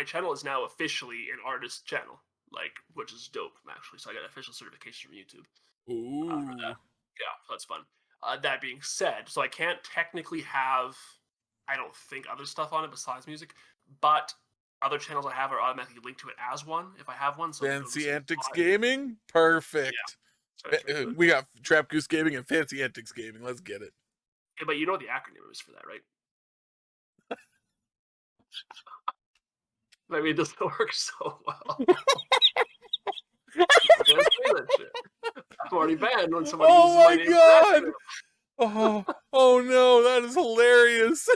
channel is now officially an artist channel, like, which is dope actually. So I got official certification from YouTube for Ooh. that. Yeah, so that's fun. That being said, so I can't technically have, I don't think, other stuff on it besides music, but other channels I have are automatically linked to it as one if I have one. So Fancy Antics spot. Gaming? Yeah, Perfect. so that's very good. We got Trap Goose Gaming and Fancy Antics Gaming. Let's get it. Yeah, but you know what the acronym is for that, right? I mean, it doesn't work so well. I can't say that shit. I'm already banned when somebody uses my name. God! Oh no, that is hilarious.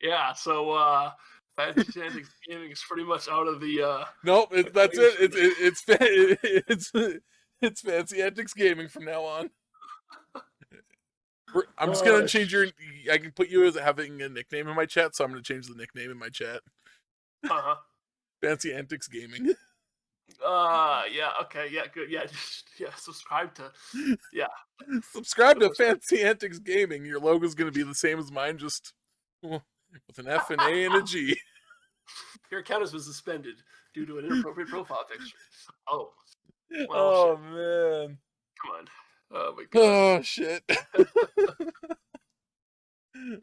Yeah, so Fantasy Antics Gaming is pretty much out of the. Nope, that's it. It's Fancy Antics Gaming from now on. I'm just gonna change your. I can put you as having a nickname in my chat, so I'm gonna change the nickname in my chat. Uh-huh. Fancy Antics Gaming. Yeah, okay, yeah, good, yeah, subscribe to, yeah. Subscribe to Fancy Antics Gaming. Your logo's gonna be the same as mine, just with an F, an A, and a G. Your account has been suspended due to an inappropriate profile picture. Oh. Well, Oh shit. man. Come on. Oh my god. Oh shit.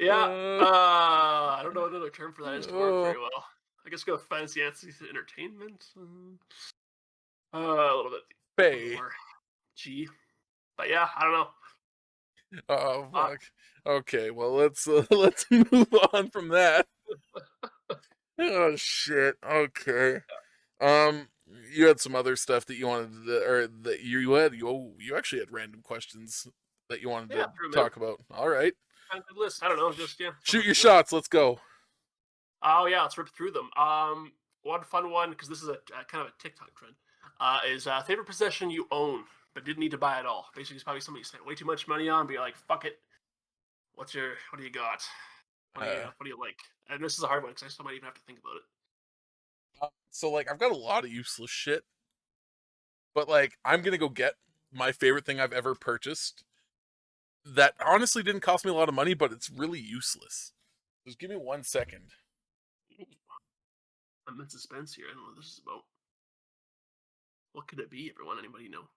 Yeah. I don't know another term for that is to work very well. I guess go Fantasy Antics Entertainment. A little bit more G. But yeah, I don't know. Oh fuck. Okay, well let's move on from that. Oh shit. Okay. You had some other stuff that you wanted to, or that you actually had random questions that you wanted to talk about. All right. Kind of good list. I don't know. Just Shoot your shots. Let's go. Oh yeah, let's rip through them. One fun one because this is a kind of a TikTok trend. Is favorite possession you own but didn't need to buy at all. Basically, it's probably something you spent way too much money on. But you're like, fuck it. What do you got? What do you like? And this is a hard one because I still might even have to think about it. So like, I've got a lot of useless shit, but like, I'm gonna go get my favorite thing I've ever purchased. That honestly didn't cost me a lot of money, but it's really useless. Just give me 1 second. I'm in suspense here. I don't know what this is about. What could it be, everyone? Anybody know?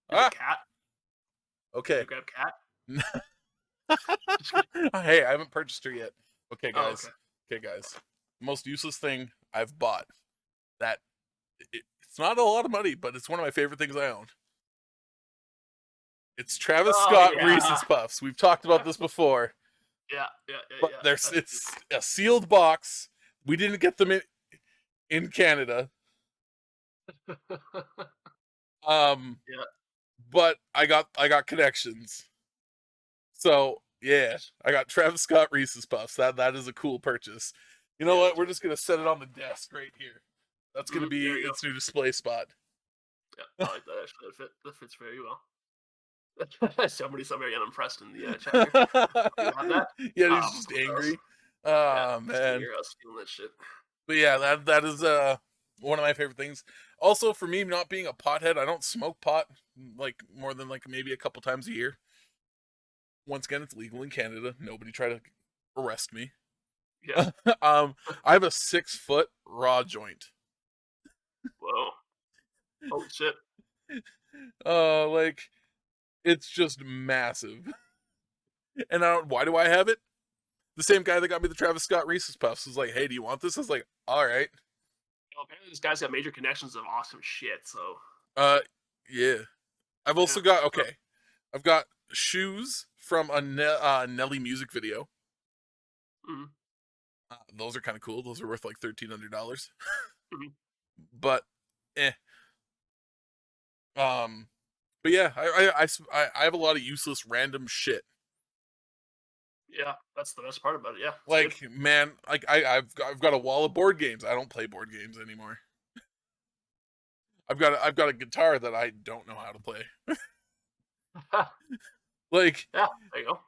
Cat? Okay. You grab cat? Hey, I haven't purchased her yet. Okay, guys. Oh, okay, guys. Most useless thing I've bought. That it's not a lot of money, but it's one of my favorite things I own. It's Travis Oh Scott yeah, Reese's Puffs. We've talked about this before, but yeah. it's a sealed box. We didn't get them in Canada. Yeah. But I got connections. So yeah, I got Travis Scott Reese's Puffs. That is a cool purchase. You know Yeah, what? that's We're just gonna set it on the desk right here. That's gonna be there you go. its new display spot. Yeah, I like that actually. That fits very well. Somebody unimpressed in the chat here. You have that? Yeah, he's just Someone else. angry. Yeah, Oh somebody man. here else stealing that shit. But yeah, that is one of my favorite things. Also, for me, not being a pothead, I don't smoke pot like more than like maybe a couple times a year. Once again, it's legal in Canada. Nobody try to arrest me. Yeah. I have a 6-foot raw joint. Whoa. Holy shit. Like it's just massive. And why do I have it? The same guy that got me the Travis Scott Reese's Puffs was like, "Hey, do you want this?" I was like, "All right." Well, apparently this guy's got major connections of awesome shit. So Uh, yeah. I've also yeah. got I've got shoes from a Nelly music video. Mhm, Those are kind of cool. Those are worth like $1,300. mhm. But, eh. Um, but yeah, I have a lot of useless random shit. Yeah, that's the best part about it. Yeah. It's Like good. man, like I've got a wall of board games. I don't play board games anymore. I've got a guitar that I don't know how to play. Like, Yeah, there you go.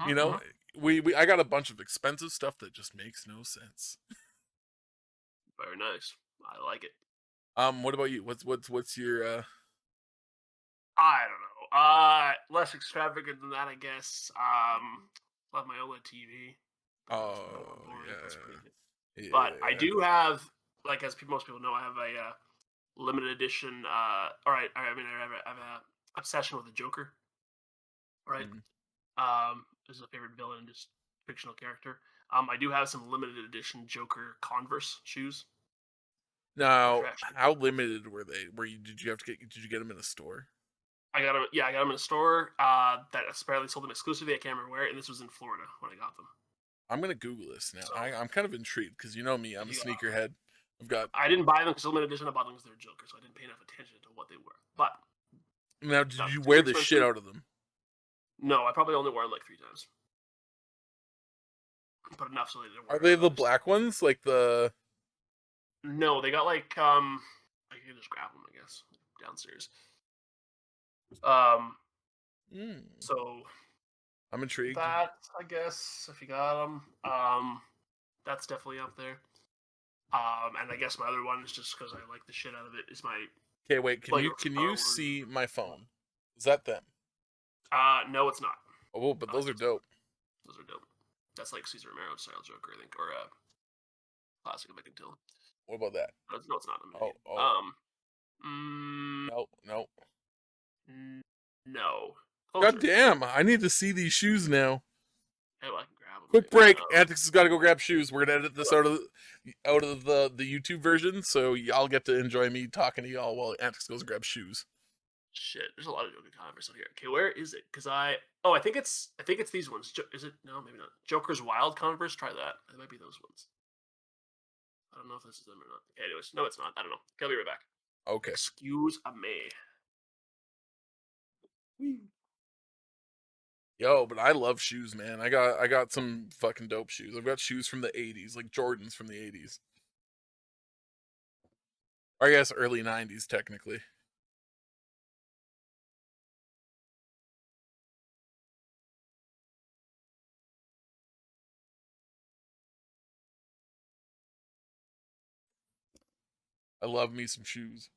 you Mhm, know, mhm. I got a bunch of expensive stuff that just makes no sense. Very nice. I like it. What about you? What's your I don't know. Less extravagant than that, I guess. Love my OLED TV. That's a little more oh boring. That's pretty good. But I yeah. do have, like, as most people know, I have a limited edition. All right. I mean, I have a obsession with the Joker. Right. Mm. Is a favorite villain, just fictional character. I do have some limited edition Joker Converse shoes, which Now, are actually how cool. limited were they? Did you have to did you get them in a store? I got them. Yeah, I got them in a store that apparently sold them exclusively. I can't remember where, and this was in Florida when I got them. I'm gonna Google this now. So I'm kind of intrigued because you know me, I'm a you sneakerhead. I've got I didn't buy them because limited edition. I bought them because they're Joker, so I didn't pay enough attention to what they were. But now. Did not you super wear the shit expensive. out of them? No, I probably only wore them like 3 times, but enough so they didn't Are wear they out. the Obviously, black ones, like the? no, they got like I can just grab them, I guess, downstairs. Um, Mm, so I'm intrigued. that I guess if you got them, that's definitely up there. And I guess my other one is just because I like the shit out of it is my Okay, wait. Lego Can Star you Wars. see my phone? Is that them? No, it's not. Oh, but those are It's dope. those are dope. That's like Caesar Romero style Joker, I think, or classic if I can tell. What about that? No, it's not. I'm an Oh, idiot. oh, Mm, no, no. no, God closer. damn! I need to see these shoes now. Hey, well, I can grab them Quick maybe. break. Antics has got to go grab shoes. We're gonna edit this out of the YouTube version, so y'all get to enjoy me talking to y'all while Antics goes and grabs shoes. Shit, there's a lot of Joker Converse out here. Okay, where is it? Because I think it's these ones. Is it? No, maybe not. Joker's Wild Converse. Try that. It might be those ones. I don't know if this is them or not. Okay, anyways, no, it's not. I don't know. Okay, I'll be right back. Okay. Excuse me. Yo, but I love shoes, man. I got some fucking dope shoes. I've got shoes from the '80s, like Jordans from the '80s, or I guess early '90s technically. I love me some shoes.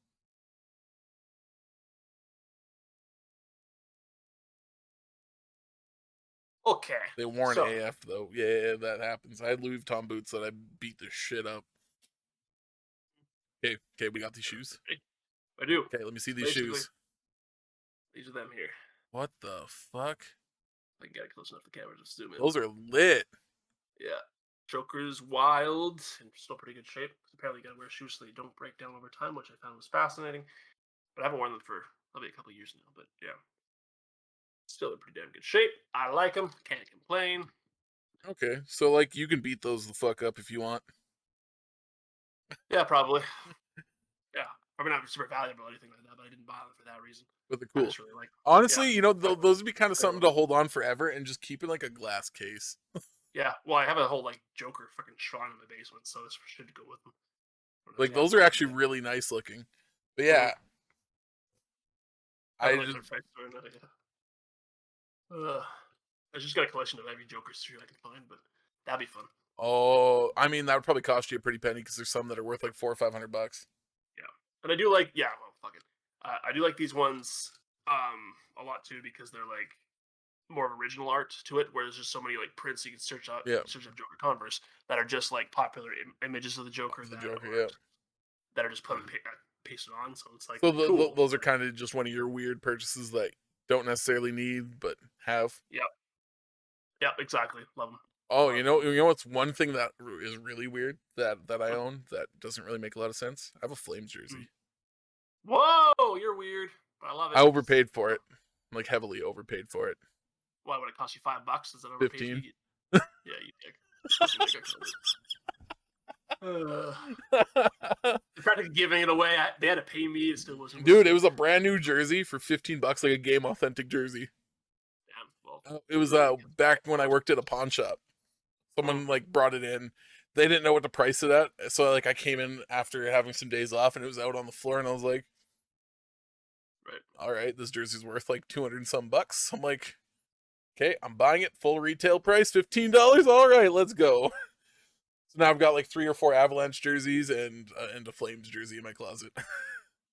Okay, They worn so AF though. Yeah, that happens. I had Louis Vuitton boots that I beat the shit up. Okay, we got these shoes. I do. Okay, let me see these Basically, shoes. these are them here. What the fuck? I can get it close enough to the camera to zoom in. Those are lit. Yeah. Joker's wild and still pretty good shape. Apparently, you gotta wear shoes so they don't break down over time, which I found was fascinating. But I haven't worn them for probably a couple years now. But yeah, Still in pretty damn good shape. I like them. Can't complain. Okay, so like you can beat those the fuck up if you want. Yeah, probably. Yeah, probably not super valuable or anything like that, but I didn't buy them for that reason. But they're I cool. just really like. Yeah, Honestly, those would be kind of something to them. hold on forever and just keep in like a glass case. Yeah, well, I have a whole like Joker fucking shrine in my basement, so this should go with them. Like those are actually really nice looking. But yeah, I I like just their face doing that. Yeah. I just got a collection of every Joker's I can find, but that'd be fun. I mean that would probably cost you a pretty penny because there's some that are worth like $400 or $500. Yeah, and I do like. Yeah, well, fuck it. I do like these ones a lot too because they're like more of original art to it, where there's just so many like prints you can search up Joker Converse that are just like popular images of the Joker that are just put pasted on. So it's like so cool. Those are kind of just one of your weird purchases that don't necessarily need but have. Yep. Yep. Exactly. Love them. Oh, you know what's one thing that is really weird that I own that doesn't really make a lot of sense? I have a Flames jersey. Whoa, you're weird. But I love it. I overpaid for it. Like heavily overpaid for it. Why would it cost you $5? Is that overpaid? 15. Yeah, you dick. They're practically giving it away. They had to pay me. It still wasn't. Dude, it was a brand new jersey for $15, like a game authentic jersey. Damn. Well, it was back when I worked at a pawn shop. Someone like brought it in. They didn't know what to price it at, so like I came in after having some days off, and it was out on the floor, and I was like, right, all right, this jersey's worth like 200 and some bucks. I'm like, okay, I'm buying it full retail price, $15. All right, let's go. So now I've got like 3 or 4 Avalanche jerseys and a Flames jersey in my closet.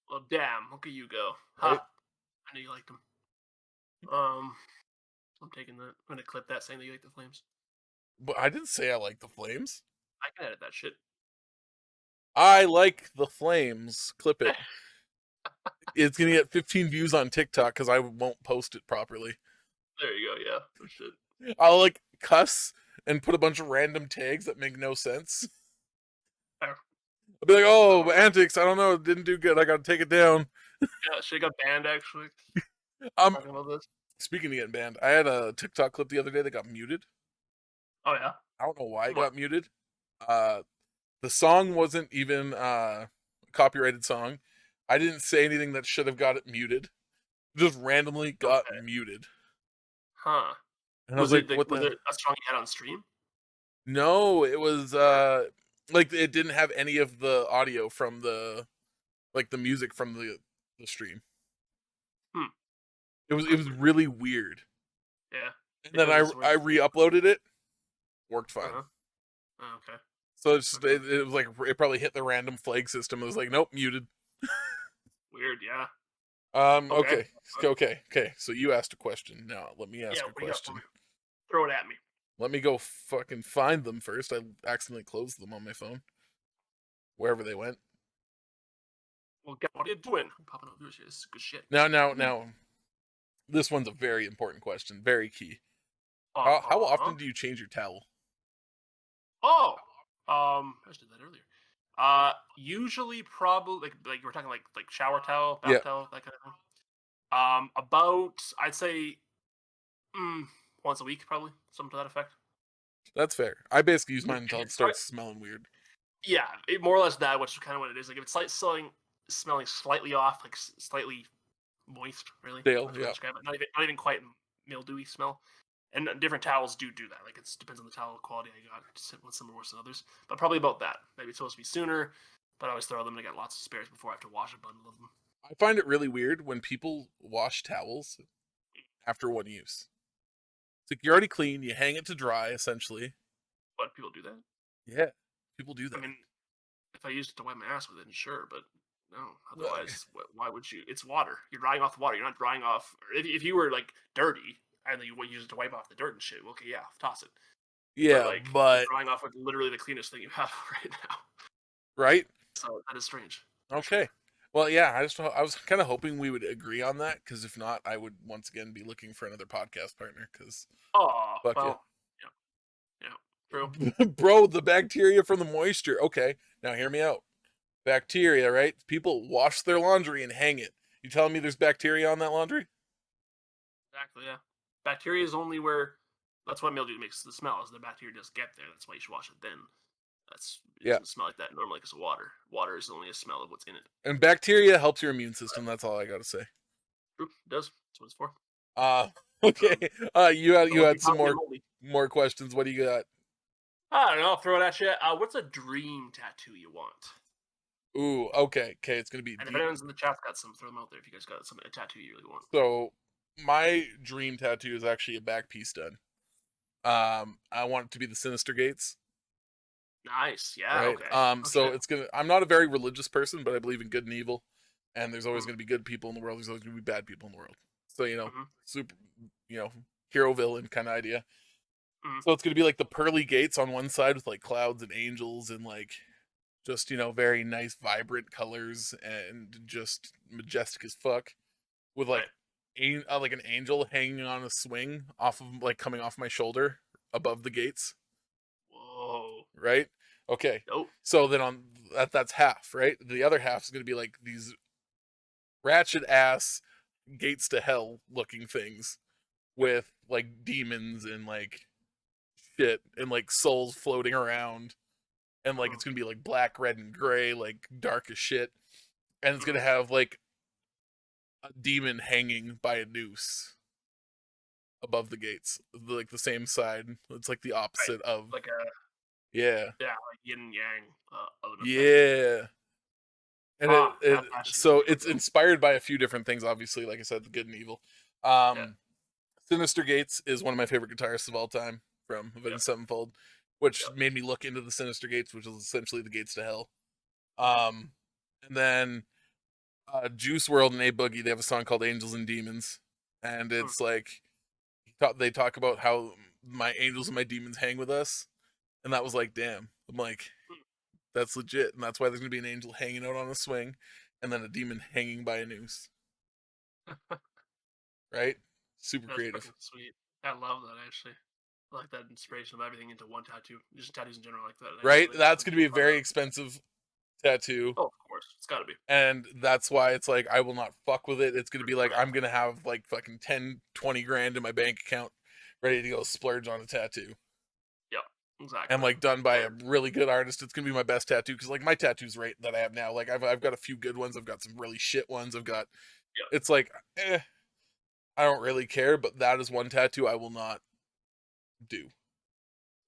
Well, damn, look at you go. Huh? Right? I knew you liked them. I'm taking that. I'm gonna clip that saying that you like the Flames. But I didn't say I like the Flames. I can edit that shit. I like the Flames. Clip it. It's gonna get 15 views on TikTok because I won't post it properly. There you go. Yeah, for shit. I'll like cuss and put a bunch of random tags that make no sense. I'll be like, "Oh, Antics, I don't know, it didn't do good. I gotta take it down." Yeah, shit got banned actually. Talking about this. Speaking of getting banned, I had a TikTok clip the other day that got muted. Oh yeah. I don't know why it got muted. The song wasn't even a copyrighted song. I didn't say anything that should have got it muted. Just randomly got muted. Huh. And I was like, what was it a song you had on stream? No, it was like it didn't have any of the audio from the music from the stream. It was really weird. Yeah. And then I re-uploaded it. Worked fine. Oh, okay. So it's just, it was like it probably hit the random flag system. It was like, nope, muted. Weird, yeah. Okay. So you asked a question. Now let me ask a question. Throw it at me. Let me go fucking find them first. I accidentally closed them on my phone. Wherever they went. Well, what are you doing? Popping up this is good shit. Now. This one's a very important question. Very key. How often do you change your towel? I just did that earlier. Usually probably like we're talking like shower towel, bath towel, that kind of thing. About I'd say once a week, probably, something to that effect. That's fair. I basically use mine until it starts smelling weird. Yeah, more or less that, which is kind of what it is. Like if it's like smelling slightly off, like slightly moist, really. Stale, yeah. Not even quite mildewy smell. And different towels do that. Like it depends on the towel quality I got. Some are worse than others, but probably about that. Maybe it's supposed to be sooner, but I always throw them and I got lots of spares before I have to wash a bundle of them. I find it really weird when people wash towels after one use. It's like you're already clean, you hang it to dry, essentially. But people do that? Yeah, people do that. I mean, if I used it to wipe my ass with it, sure, but no. Otherwise, why would you? It's water. You're drying off the water. You're not drying off. If you were like dirty and then you would use it to wipe off the dirt and shit, okay, yeah, toss it. Yeah, but you're drying off with literally the cleanest thing you have right now. Right? So that is strange. Okay. Well, yeah, I was kind of hoping we would agree on that, because if not, I would once again be looking for another podcast partner. Because yeah, true. Bro, the bacteria from the moisture. Okay, now hear me out. Bacteria, right? People wash their laundry and hang it. You telling me there's bacteria on that laundry? Exactly. Yeah. Bacteria is only where. That's why mildew makes the smell. Is the bacteria does get there. That's why you should wash it then. It Yeah. doesn't smell like that normally because of water. Water is only a smell of what's in it. And bacteria helps your immune system. That's all I got to say. True, it does. That's what it's for. Okay. You Don't had be some popping and moldy. more questions. What do you got? I don't know. I'll throw it at you. What's a dream tattoo you want? Ooh, okay. It's gonna be And if deep. anyone's in the chat's got some, throw them out there. If you guys got a tattoo you really want. So my dream tattoo is actually a back piece done. I want it to be the Sinister Gates. Nice. Yeah. Right. Okay. So it's gonna. I'm not a very religious person, but I believe in good and evil, and there's always Mm. gonna be good people in the world. There's always gonna be bad people in the world. So Mm-hmm. super, hero villain kind of idea. Mm. So it's gonna be like the pearly gates on one side with like clouds and angels and like just very nice vibrant colors and just majestic as fuck with like like an angel hanging on a swing off of like coming off my shoulder above the gates. Whoa. Right. Okay. Nope. So then on that's half, right? The other half is going to be like these ratchet ass gates to hell looking things with like demons and like shit and like souls floating around and like it's going to be like black, red and gray, like dark as shit. And it's going to have like a demon hanging by a noose above the gates, like the same side. It's like the opposite of like a yeah. like yin and yang. Yeah. And so it's cool. inspired by a few different things, obviously, like I said, the good and evil. Sinister Gates is one of my favorite guitarists of all time from Avenged Sevenfold, which made me look into the Sinister Gates, which is essentially the gates to hell. And then Juice WRLD and A Boogie, they have a song called Angels and Demons. And it's like, they talk about how my angels and my demons hang with us. And that was like, damn. I'm like, that's legit. And that's why there's going to be an angel hanging out on a swing and then a demon hanging by a noose. Right? Super creative. Sweet. I love that, actually. I like that inspiration of everything into one tattoo. Just tattoos in general like that. Right? That's going to be a very expensive tattoo. Oh, of course. It's got to be. And that's why it's like, I will not fuck with it. It's going to be like, I'm going to have like fucking 10, 20 grand in my bank account ready to go splurge on a tattoo. Yep. Exactly. And like done by a really good artist. It's going to be my best tattoo because like my tattoos right that I have now, like I've got a few good ones. I've got some really shit ones. I've got, it's like, I don't really care, but that is one tattoo I will not do.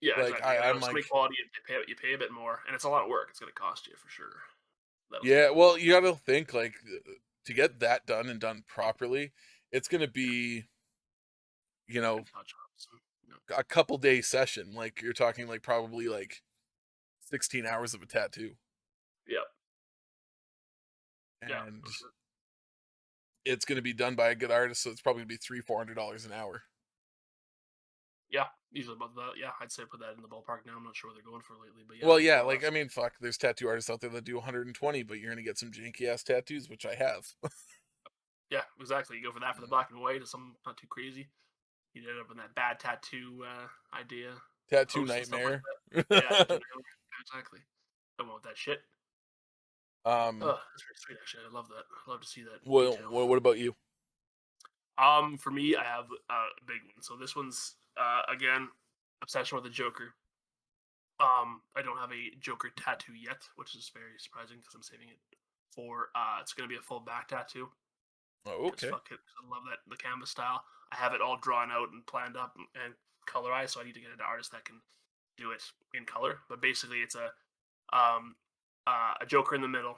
Yeah, like exactly. I'm like quality, you pay a bit more, and it's a lot of work. It's going to cost you for sure. Yeah, well, you got to think like to get that done and done properly, it's going to be, a couple day session. Like you're talking like probably like 16 hours of a tattoo. Yep. And it's going to be done by a good artist, so it's probably going to be $300-400 an hour. Yeah, usually about that. Yeah, I'd say put that in the ballpark now. I'm not sure what they're going for lately, but yeah. Well, yeah, like I mean, fuck, there's tattoo artists out there that do 120, but you're gonna get some janky ass tattoos, which I have. Yeah, exactly. You go for that for the black and white, or something not too crazy. You end up with that bad tattoo idea. Tattoo nightmare. Like yeah, exactly. Don't want that shit. Oh, that's very sweet. Actually, I love that. I love to see that. Well, what about you? For me, I have a big one. So this one's again obsession with the Joker. I don't have a Joker tattoo yet, which is very surprising because I'm saving it for. It's gonna be a full back tattoo. Oh, okay. Fuck it, I love that the canvas style. I have it all drawn out and planned up and colorized, so I need to get an artist that can do it in color. But basically, it's a Joker in the middle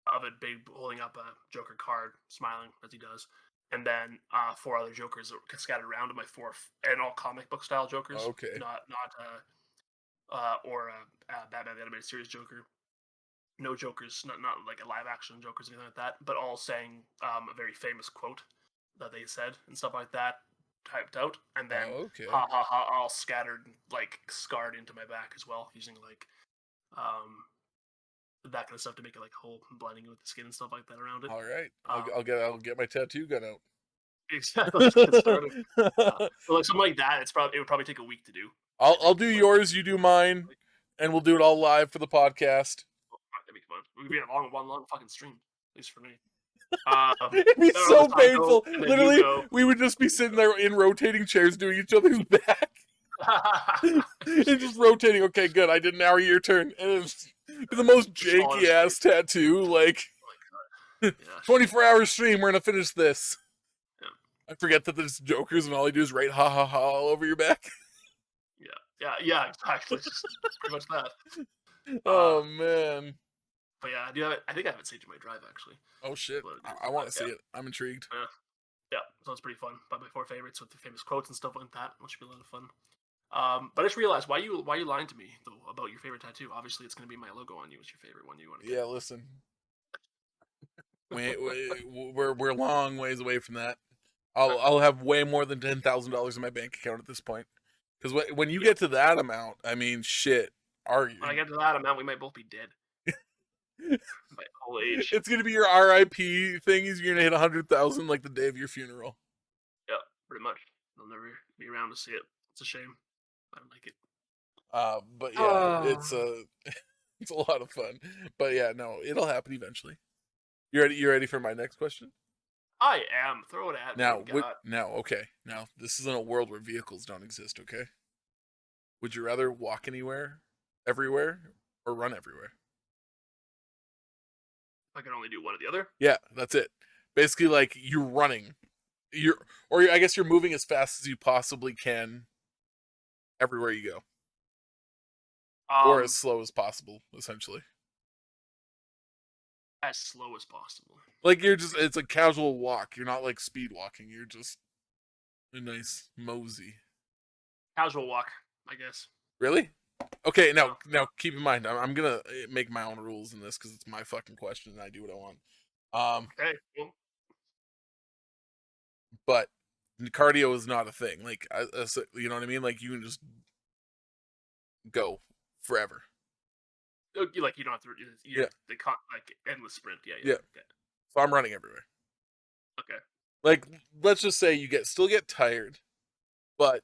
of it, big holding up a Joker card, smiling as he does, and then 4 other Jokers scattered around in my 4 and all comic book style Jokers. Okay. Not Batman the Animated Series Joker. No Jokers, not like a live action Jokers or anything like that, but all saying a very famous quote that they said and stuff like that, typed out, and then ha ha ha, all scattered, like scarred into my back as well, using like that kind of stuff to make it like whole, blending with the skin and stuff like that around it. All right, I'll get my tattoo gun out. Exactly. Let's get started. But like something like that, it would probably take a week to do. I'll do yours, you do mine, and we'll do it all live for the podcast. That'd be fun. We'd be a long fucking stream, at least for me. It'd be no, so the I go, painful. and then you Literally, go. we would just be sitting there in rotating chairs doing each other's back. And just rotating. Okay, good. I did an hour, your turn. And it's the most janky ass tattoo. Like, Oh my god. Yeah. 24 hour stream, we're going to finish this. Yeah. I forget that there's jokers and all I do is write ha ha ha all over your back. Yeah, exactly. It's just pretty much that. Oh, man. But yeah, I do have it. I think I have it saved in my drive actually. Oh, shit. But, I want to see it. I'm intrigued. yeah, so it's pretty fun. But my 4 favorites with the famous quotes and stuff like that, which should be a lot of fun. But I just realized why you lying to me though about your favorite tattoo. Obviously, it's going to be my logo on you. Is your favorite one you want to get? Yeah, listen. We're long ways away from that. I'll have way more than $10,000 in my bank account at this point. Because when you get to that amount, I mean, shit. When I get to that amount, we might both be dead. My whole age. It's gonna be your RIP thing. Is you're gonna hit 100,000 like the day of your funeral. Yeah, pretty much. I'll never be around to see it. It's a shame. I don't like it. But yeah, it's a lot of fun. But yeah, no, it'll happen eventually. You ready? You ready for my next question? I am. Throw it at Now, me. okay. Now, this is in a world where vehicles don't exist. Okay. Would you rather walk anywhere, everywhere, or run everywhere? I can only do one or the other. Yeah, that's it. Basically, like you're running, I guess you're moving as fast as you possibly can, everywhere you go, or as slow as possible, essentially. As slow as possible. Like it's a casual walk. You're not like speed walking. You're just a nice mosey. Casual walk, I guess. Really? Okay, now keep in mind, I'm gonna make my own rules in this because it's my fucking question and I do what I want. Okay, cool. But cardio is not a thing. Like, you know what I mean? Like, you can just go forever. Like you don't have to. Yeah. Like endless sprint. Yeah. Okay. So I'm running everywhere. Okay. Like, let's just say you still get tired, but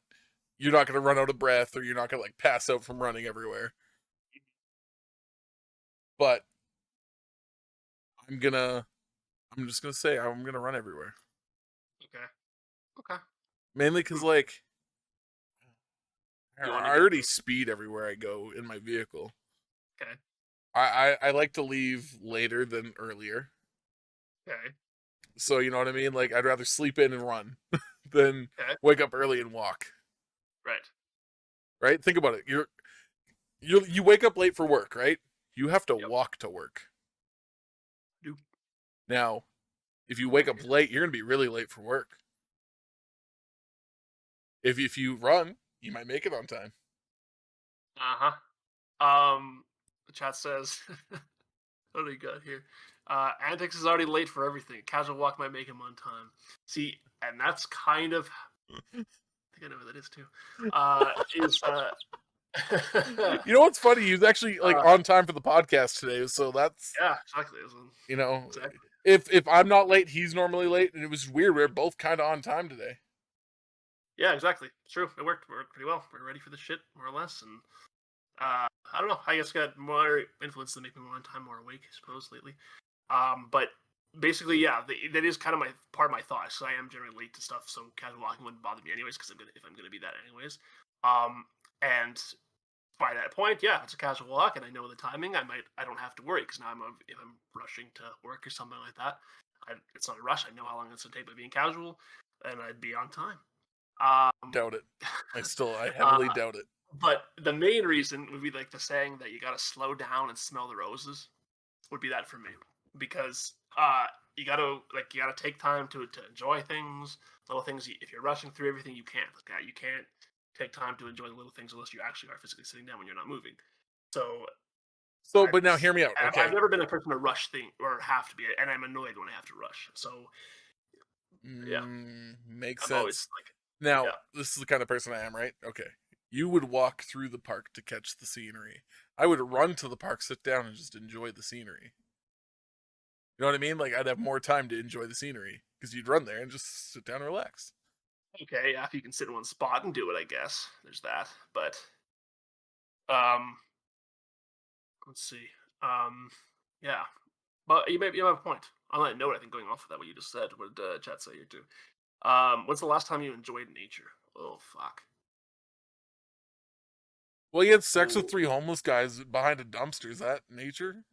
you're not gonna run out of breath or you're not gonna like pass out from running everywhere. But I'm just gonna say I'm gonna run everywhere. Okay. Mainly because like I already speed everywhere I go in my vehicle. Okay. I like to leave later than earlier. Okay. So you know what I mean? Like I'd rather sleep in and run than wake up early and walk. Right? Think about it. You wake up late for work, right? You have to walk to work. Now, if you wake up late, you're gonna be really late for work. If you run, you might make it on time. The chat says, what do we got here? Antics is already late for everything. Casual walk might make him on time. See, and that's kind of. I think I know who that is too. You know what's funny? He was actually like on time for the podcast today, so that's exactly. You know, exactly. If I'm not late, he's normally late, and it was weird. We're both kind of on time today. Yeah, exactly. It's true. It worked pretty well. We're ready for the shit, more or less. And I don't know. I guess got more influence to make me more on time, more awake, I suppose, lately. But basically, yeah, that is kind of part of my thought. So I am generally late to stuff, so casual walking wouldn't bother me anyways, because if I'm gonna be that anyways. And by that point, yeah, it's a casual walk, and I know the timing. I don't have to worry because now if I'm rushing to work or something like that, it's not a rush. I know how long it's gonna take by being casual, and I'd be on time. Doubt it. I heavily doubt it. But the main reason would be like the saying that you gotta slow down and smell the roses would be that for me, because you gotta take time to enjoy things, little things. If you're rushing through everything, you can't. Like, you can't take time to enjoy the little things unless you actually are physically sitting down when you're not moving. But now hear me out. Okay. I've never been a person to rush thing or have to be, and I'm annoyed when I have to rush. So yeah, makes sense. Now, this is the kind of person I am, right? Okay. You would walk through the park to catch the scenery. I would run to the park, sit down, and just enjoy the scenery. You know what I mean? Like, I'd have more time to enjoy the scenery because you'd run there and just sit down and relax. Okay, yeah, if you can sit in one spot and do it, I guess. There's that. But, let's see. Yeah. But you have a point. On that note, I think going off of that, what you just said, what did chat say here too? When's the last time you enjoyed nature? Oh fuck. Well, you had sex with Oh. 3 homeless guys behind a dumpster. Is that nature?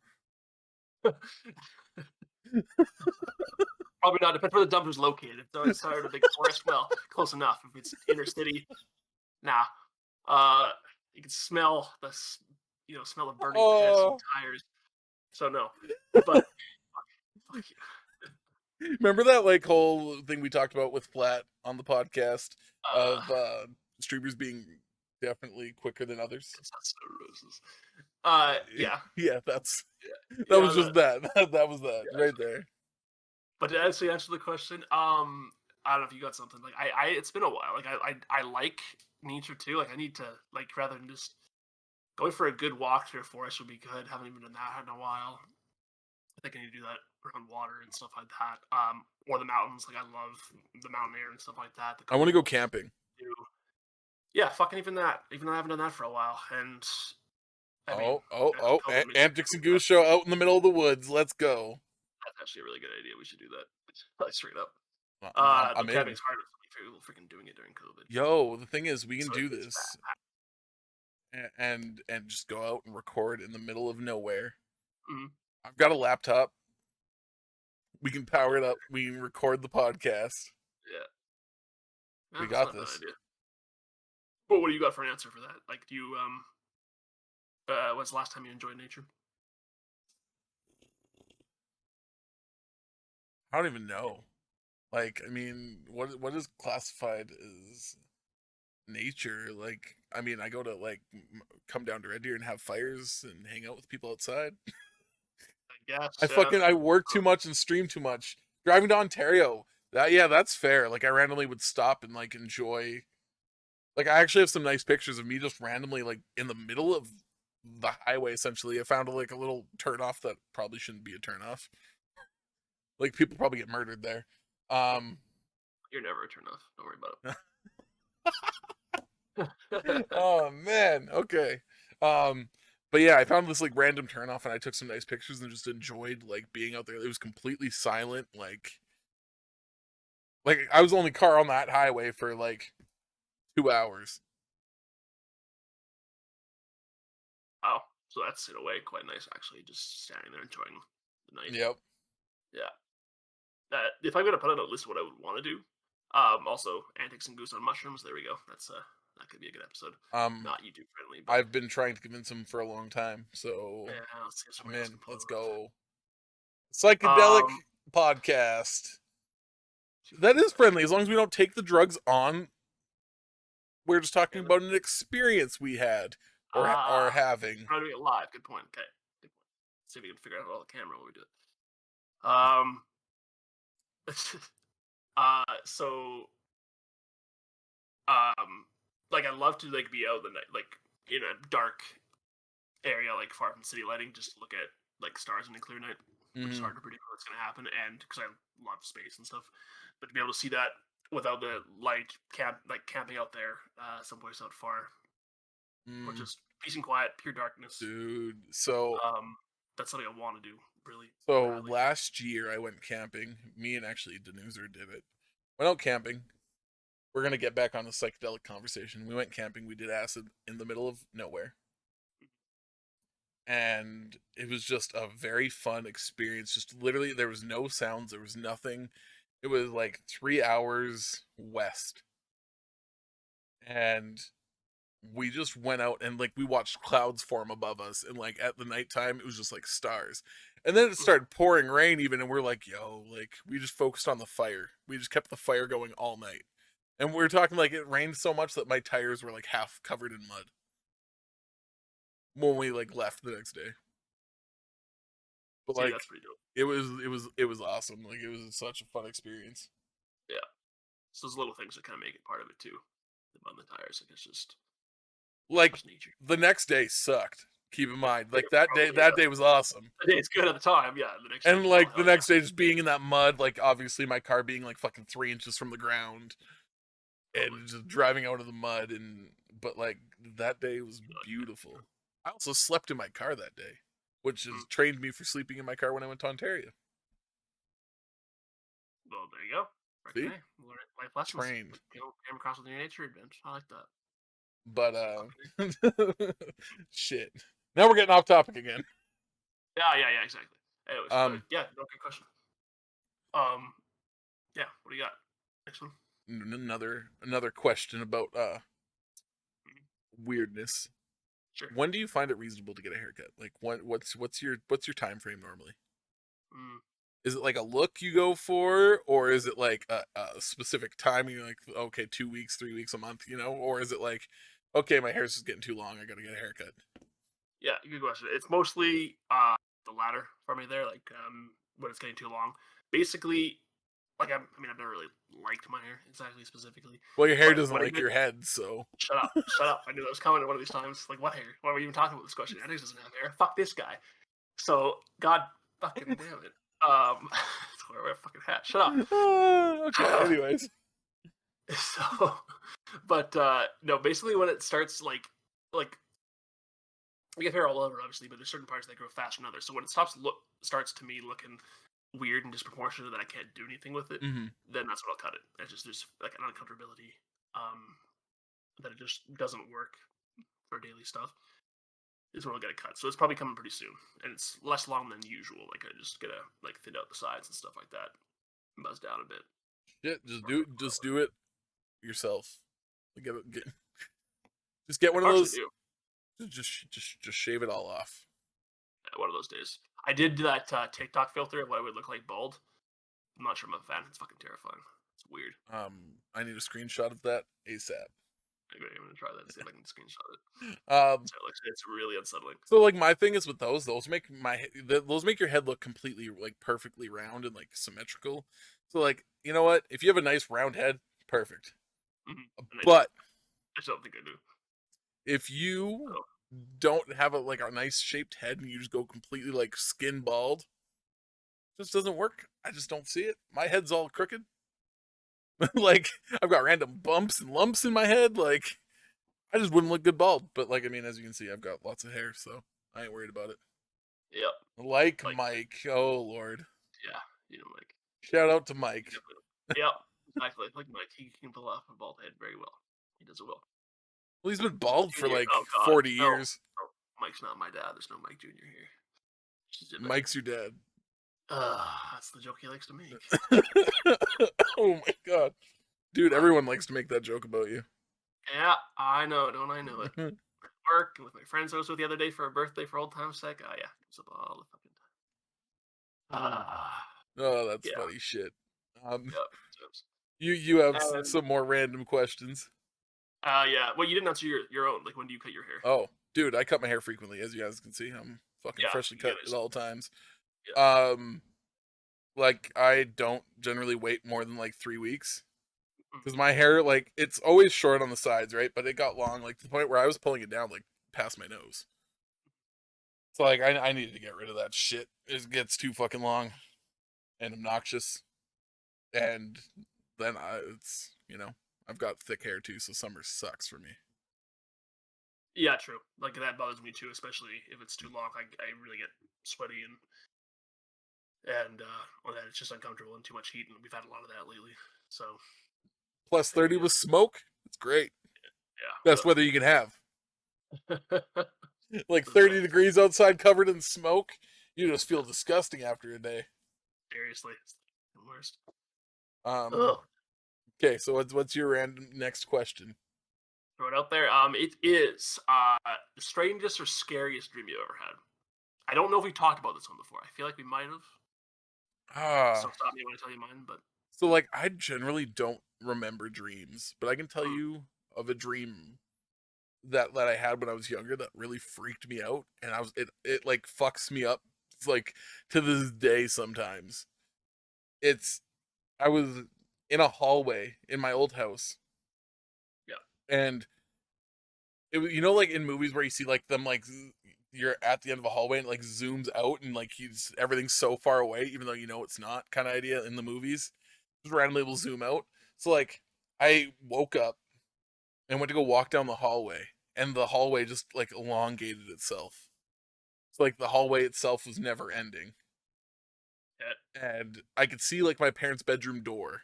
Probably not. Depends where the dumpster's located. If it's outside of a big forest, well, close enough. If it's inner city, nah. You can smell smell of burning piss and Oh, tires. So no. But fuck you. remember that like whole thing we talked about with Flat on the podcast Uh, of streamers being definitely quicker than others? it's not snow roses. Yeah, Yeah, that's that yeah, was just that. That was that yeah. right there. But to actually answer the question, I don't know if you got something like it's been a while. Like I like nature too. Like I need to like rather than just going for a good walk through a forest would be good. Haven't even done that in a while. I think I need to do that around water and stuff like that. Or the mountains. Like I love the mountain air and stuff like that. The I want to go cold. camping. Yeah, fucking even that. Even though I haven't done that for a while, and I mean, after COVID makes it Antics and Goose show out in the middle of the woods. Let's go. that's actually a really good idea. We should do that. Like straight up. I'm Though in. camping's hard with so many people freaking doing it during COVID. Yo, the thing is, we can So do it's this bad. and just go out and record in the middle of nowhere. Mhm. I've got a laptop. We can power it up. We can record the podcast. Yeah. We That's got not a bad this. idea. But what do you got for an answer for that? Like, do you when's the last time you enjoyed nature? I don't even know. Like, I mean, what is classified as nature? Like, I mean, I go to like come down to Red Deer and have fires and hang out with people outside. I guess. I work too much and stream too much. Driving to Ontario, that's fair. Like, I randomly would stop and like enjoy. Like, I actually have some nice pictures of me just randomly like in the middle of the highway. Essentially, I found like a little turnoff that probably shouldn't be a turnoff. Like, people probably get murdered there. You're never a turn off. Don't worry about it. Oh man, okay. But yeah, I found this like random turnoff and I took some nice pictures and just enjoyed like being out there. It was completely silent, like I was the only car on that highway for like 2 hours. Oh, so that's in a way quite nice actually, just standing there enjoying the night. Yep. Yeah. If I'm gonna put on a list of what I would want to do, also Antics and Goose on mushrooms. There we go. That could be a good episode. Not YouTube friendly, but I've been trying to convince him for a long time, so yeah, let's see if I'm somebody else in. can pull Let's it off. go. Psychedelic podcast. That is friendly as long as we don't take the drugs on. We're just talking about an experience we had or are having. We're not doing it live. Good point. Okay. Good point. See if we can figure out all the camera while we do it. So like I love to like be out the night, like in a dark area, like far from city lighting, just to look at like stars in a clear night, which is hard to predict what's gonna happen, and because I love space and stuff, but to be able to see that without the light camping out there, someplace out far, or just peace and quiet, pure darkness. Dude, so that's something I want to do really. so badly. last year I went camping. Me and actually Denuser did it. Went out camping. We're gonna get back on the psychedelic conversation. We went camping. We did acid in the middle of nowhere, and it was just a very fun experience. Just literally, there was no sounds. There was nothing. It was like 3 hours west, and we just went out and like we watched clouds form above us, and like at the nighttime it was just like stars, and then it started pouring rain even, and we're like, yo, like we just focused on the fire. We just kept the fire going all night, and we were talking like it rained so much that my tires were like half covered in mud when we like left the next day. But See, like that's pretty dope. it was awesome. Like it was such a fun experience. Yeah, so those little things that kind of make it part of it too. On the tires, like it's just Like nature. the next day sucked. Keep in mind, like Yeah, that day was awesome. It's good at the time, yeah. The next And day, like the next day, just being in that mud, like obviously my car being like fucking 3 inches from the ground, and just driving out of the mud, and but like that day was beautiful. I also slept in my car that day, which has trained me for sleeping in my car when I went to Ontario. there you go. See? Okay, learn life lessons. Trained. Came across with your nature adventure. I like that. But shit. Now we're getting off topic again. Yeah, exactly. Anyways, but Um, yeah, no, good question. Yeah, what do you got? Next one. another question about weirdness. Sure. When do you find it reasonable to get a haircut? Like, what's your time frame normally? Mm. Is it like a look you go for, or is it like a specific time? You're like, okay, 2 weeks, 3 weeks, a month, or is it like, okay, my hair's just getting too long, I gotta get a haircut? Yeah, good question. It's mostly the latter for me there, like when it's getting too long. Basically, like I've never really liked my hair exactly specifically. Well, your hair But doesn't when like your head, so shut up, shut up. I knew that was coming one of these times. Like, what hair? Why were we even talking about this question? Antics doesn't have hair. Fuck this guy. So, God fucking damn it. Let's wear a fucking hat. Shut up. okay. Anyways, So, but no, basically when it starts like we get hair all over, obviously, but there's certain parts that grow faster than others. So when it starts to me looking weird and disproportionate that I can't do anything with it, then that's when I'll cut it. It's just there's like an uncomfortability that it just doesn't work for daily stuff. Is when I'll get it cut. So it's probably coming pretty soon, and it's less long than usual. Like I just gotta like thin out the sides and stuff like that, and buzz down a bit. shit, just do it yourself. Just get one of those. Just shave it all off. Yeah, one of those days. I did that TikTok filter of what it would look like bald. I'm not sure I'm a fan. It's fucking terrifying. It's weird. I need a screenshot of that ASAP. I'm gonna try that and see if I can screenshot it. It's really unsettling. So like my thing is with those make those make your head look completely like perfectly round and like symmetrical. So like, you know what? If you have a nice round head, perfect. But I don't think I do. If you don't have a nice shaped head and you just go completely like skin bald, it just doesn't work. I just don't see it. My head's all crooked. Like I've got random bumps and lumps in my head. Like I just wouldn't look good bald. But like, I mean, as you can see, I've got lots of hair, so I ain't worried about it. Yep. Like Mike. Oh Lord. Yeah, you know, Mike. Shout out to Mike. Yep, exactly. Like Mike, he can pull off a bald head very well. He does it well. Well, he's been bald for like 40 years. No. Mike's not my dad. There's no Mike Jr. here. Mike's your dad. That's the joke he likes to make. Oh my god. Dude, everyone likes to make that joke about you. Yeah, I know. Don't I know it? Work and with my friends I was with the other day for a birthday for old time's sake. Oh yeah, it's up all the fucking time. Oh, that's funny shit. Yep. You have some more random questions. Yeah. Well, you didn't answer your own. Like, when do you cut your hair? Oh, dude, I cut my hair frequently, as you guys can see. I'm fucking freshly cut at all times. Yeah. Like I don't generally wait more than like 3 weeks. Because my hair, like, it's always short on the sides, right? But it got long, like, to the point where I was pulling it down, like, past my nose. So, like, I needed to get rid of that shit. It gets too fucking long and obnoxious. And then it's, I've got thick hair, too, so summer sucks for me. Yeah, true. Like, that bothers me, too, especially if it's too long. I really get sweaty and it's just uncomfortable and too much heat, and we've had a lot of that lately, so... Plus 30 with smoke. It's great. Yeah. Best weather you can have. Like 30 degrees outside covered in smoke. You just feel disgusting after a day. Seriously. It's the worst. Okay, so what's your random next question? Throw it out there. It is the strangest or scariest dream you ever had. I don't know if we talked about this one before. I feel like we might have. So stop me when I tell you mine, but... So, like, I generally don't remember dreams, but I can tell you of a dream that I had when I was younger that really freaked me out, and it like fucks me up. It's like to this day sometimes. I was in a hallway in my old house. Yeah. And it was, like in movies where you see like them like you're at the end of a hallway and it like zooms out and like everything's so far away even though it's not kind of idea in the movies. Just randomly will zoom out. So like I woke up and went to go walk down the hallway, and the hallway just like elongated itself. So like the hallway itself was never ending. and I could see like my parents' bedroom door,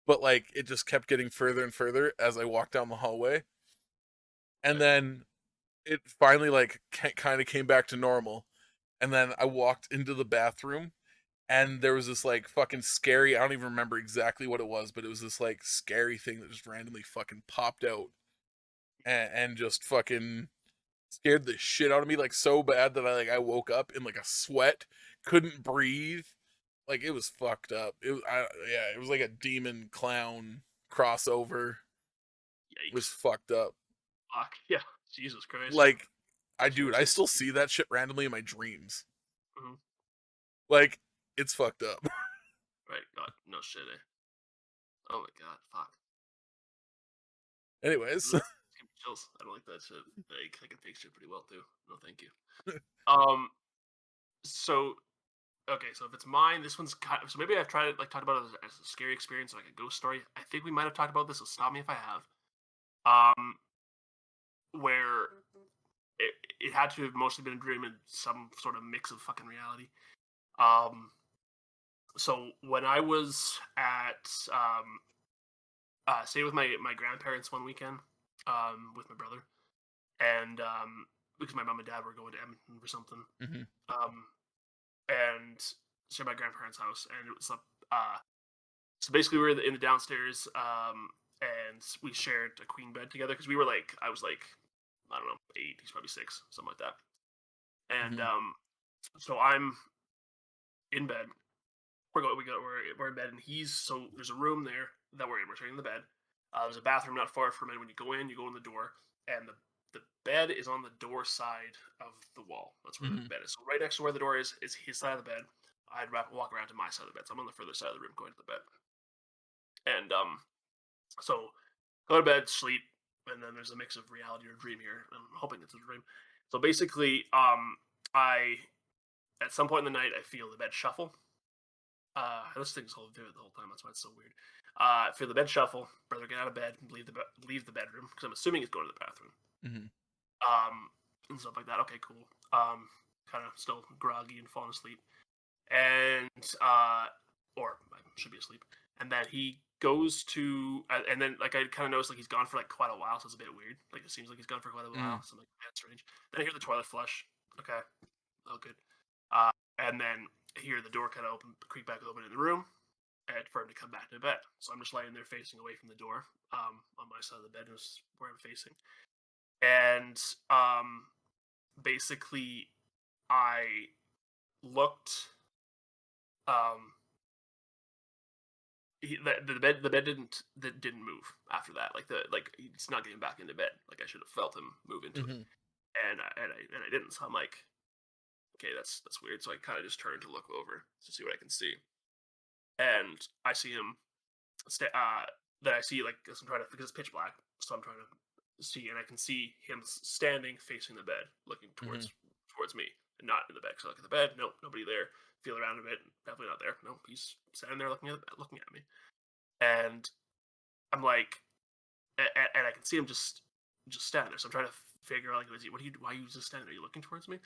but like it just kept getting further and further as I walked down the hallway, and then it finally like kind of came back to normal, and then I walked into the bathroom, and there was this like fucking scary, I don't even remember exactly what it was, but it was this like scary thing that just randomly fucking popped out and just fucking scared the shit out of me, like so bad that I woke up in like a sweat, couldn't breathe. Like it was fucked up. It was like a demon clown crossover. It was Yikes. fucked up. Fuck. Yeah. Jesus Christ. Like Sure I seems still see that shit randomly in my dreams. mm-hmm. Like it's fucked up. Right. God. No shit. Oh my god. Fuck. Anyways, Ugh, give me chills. I don't like that shit. Like, I can fake shit pretty well too. No, thank you. Um. So okay. So if it's mine, this one's kind of, so maybe I've tried it, like talked about it as a scary experience, like a ghost story. I think we might have talked about this. So stop me if I have. Where it had to have mostly been a dream and some sort of mix of fucking reality. Um. So when I was at stayed with my grandparents one weekend, with my brother, and because my mom and dad were going to Edmonton for something, mm-hmm. um, and stayed at my grandparents' house, and it was so basically we were in the downstairs, and we shared a queen bed together because we were like I was like I don't know 8, he's probably 6, something like that, and Mm-hmm. so I'm in bed. We're in bed, and there's a room there that we're in. We're sharing the bed. There's a bathroom not far from it. When you go in the door, and the bed is on the door side of the wall. That's where the Mm-hmm. bed is. So right next to where the door is his side of the bed. Walk around to my side of the bed. So I'm on the further side of the room going to the bed. And so go to bed, sleep, and then there's a mix of reality or dream here. I'm hoping it's a dream. So basically, I at some point in the night I feel the bed shuffle. This thing's hold vivid the whole time. That's why it's so weird. Feel the bed shuffle. Brother, get out of bed and leave the bedroom because I'm assuming he's going to the bathroom. Mm-hmm. And stuff like that. Okay, cool. Kind of still groggy and falling asleep, and or I should be asleep. And then he goes to, and then like I kind of noticed like he's gone for like quite a while, so it's a bit weird. Like it seems like he's gone for quite a while. So I'm like, that's strange. Then I hear the toilet flush. Okay, oh good. And then I hear the door kind of creak back open in the room, and for him to come back to bed. So I'm just laying there facing away from the door, on my side of the bed is where I'm facing, and basically I looked. Um, the bed didn't move after that. Like he's not getting back into bed. Like I should have felt him move into it, Mm-hmm. and I didn't. So I'm like, okay, that's weird. So I kind of just turned to look over to see what I can see, and I see him. That I see like I'm trying to because it's pitch black, so I'm trying to see, and I can see him standing facing the bed, looking Mm-hmm. towards me, and not in the bed. So I look at the bed, nope, nobody there. Feel around a bit, definitely not there. No, he's standing there looking at me, and I'm like, and I can see him just standing there. So I'm trying to figure out like, why are you just standing there? Are you looking towards me?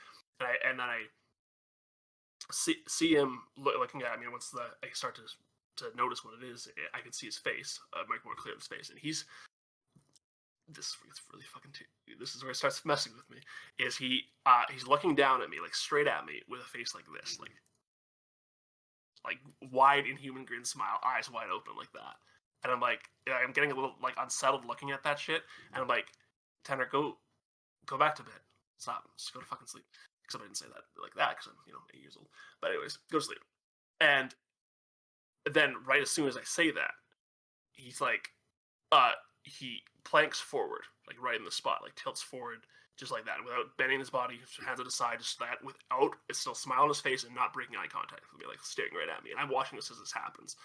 And then I see him looking at me, and once I start to notice what it is, I can see his face, much more clear his face, and this is really fucking. This is where it starts messing with me. Is he's looking down at me, like straight at me, with a face like this, like wide inhuman grin smile, eyes wide open like that. And I'm getting a little like unsettled looking at that shit, and I'm like, Tanner, go back to bed. Stop. Just go to fucking sleep. Except I didn't say that like that because I'm 8 years old. But anyways, go to sleep. And then right as soon as I say that, he's like, he planks forward, like right in the spot, like tilts forward just like that, without bending his body, hands at his side, just that, without it's still smile on his face and not breaking eye contact with me, like staring right at me. And I'm watching this as this happens,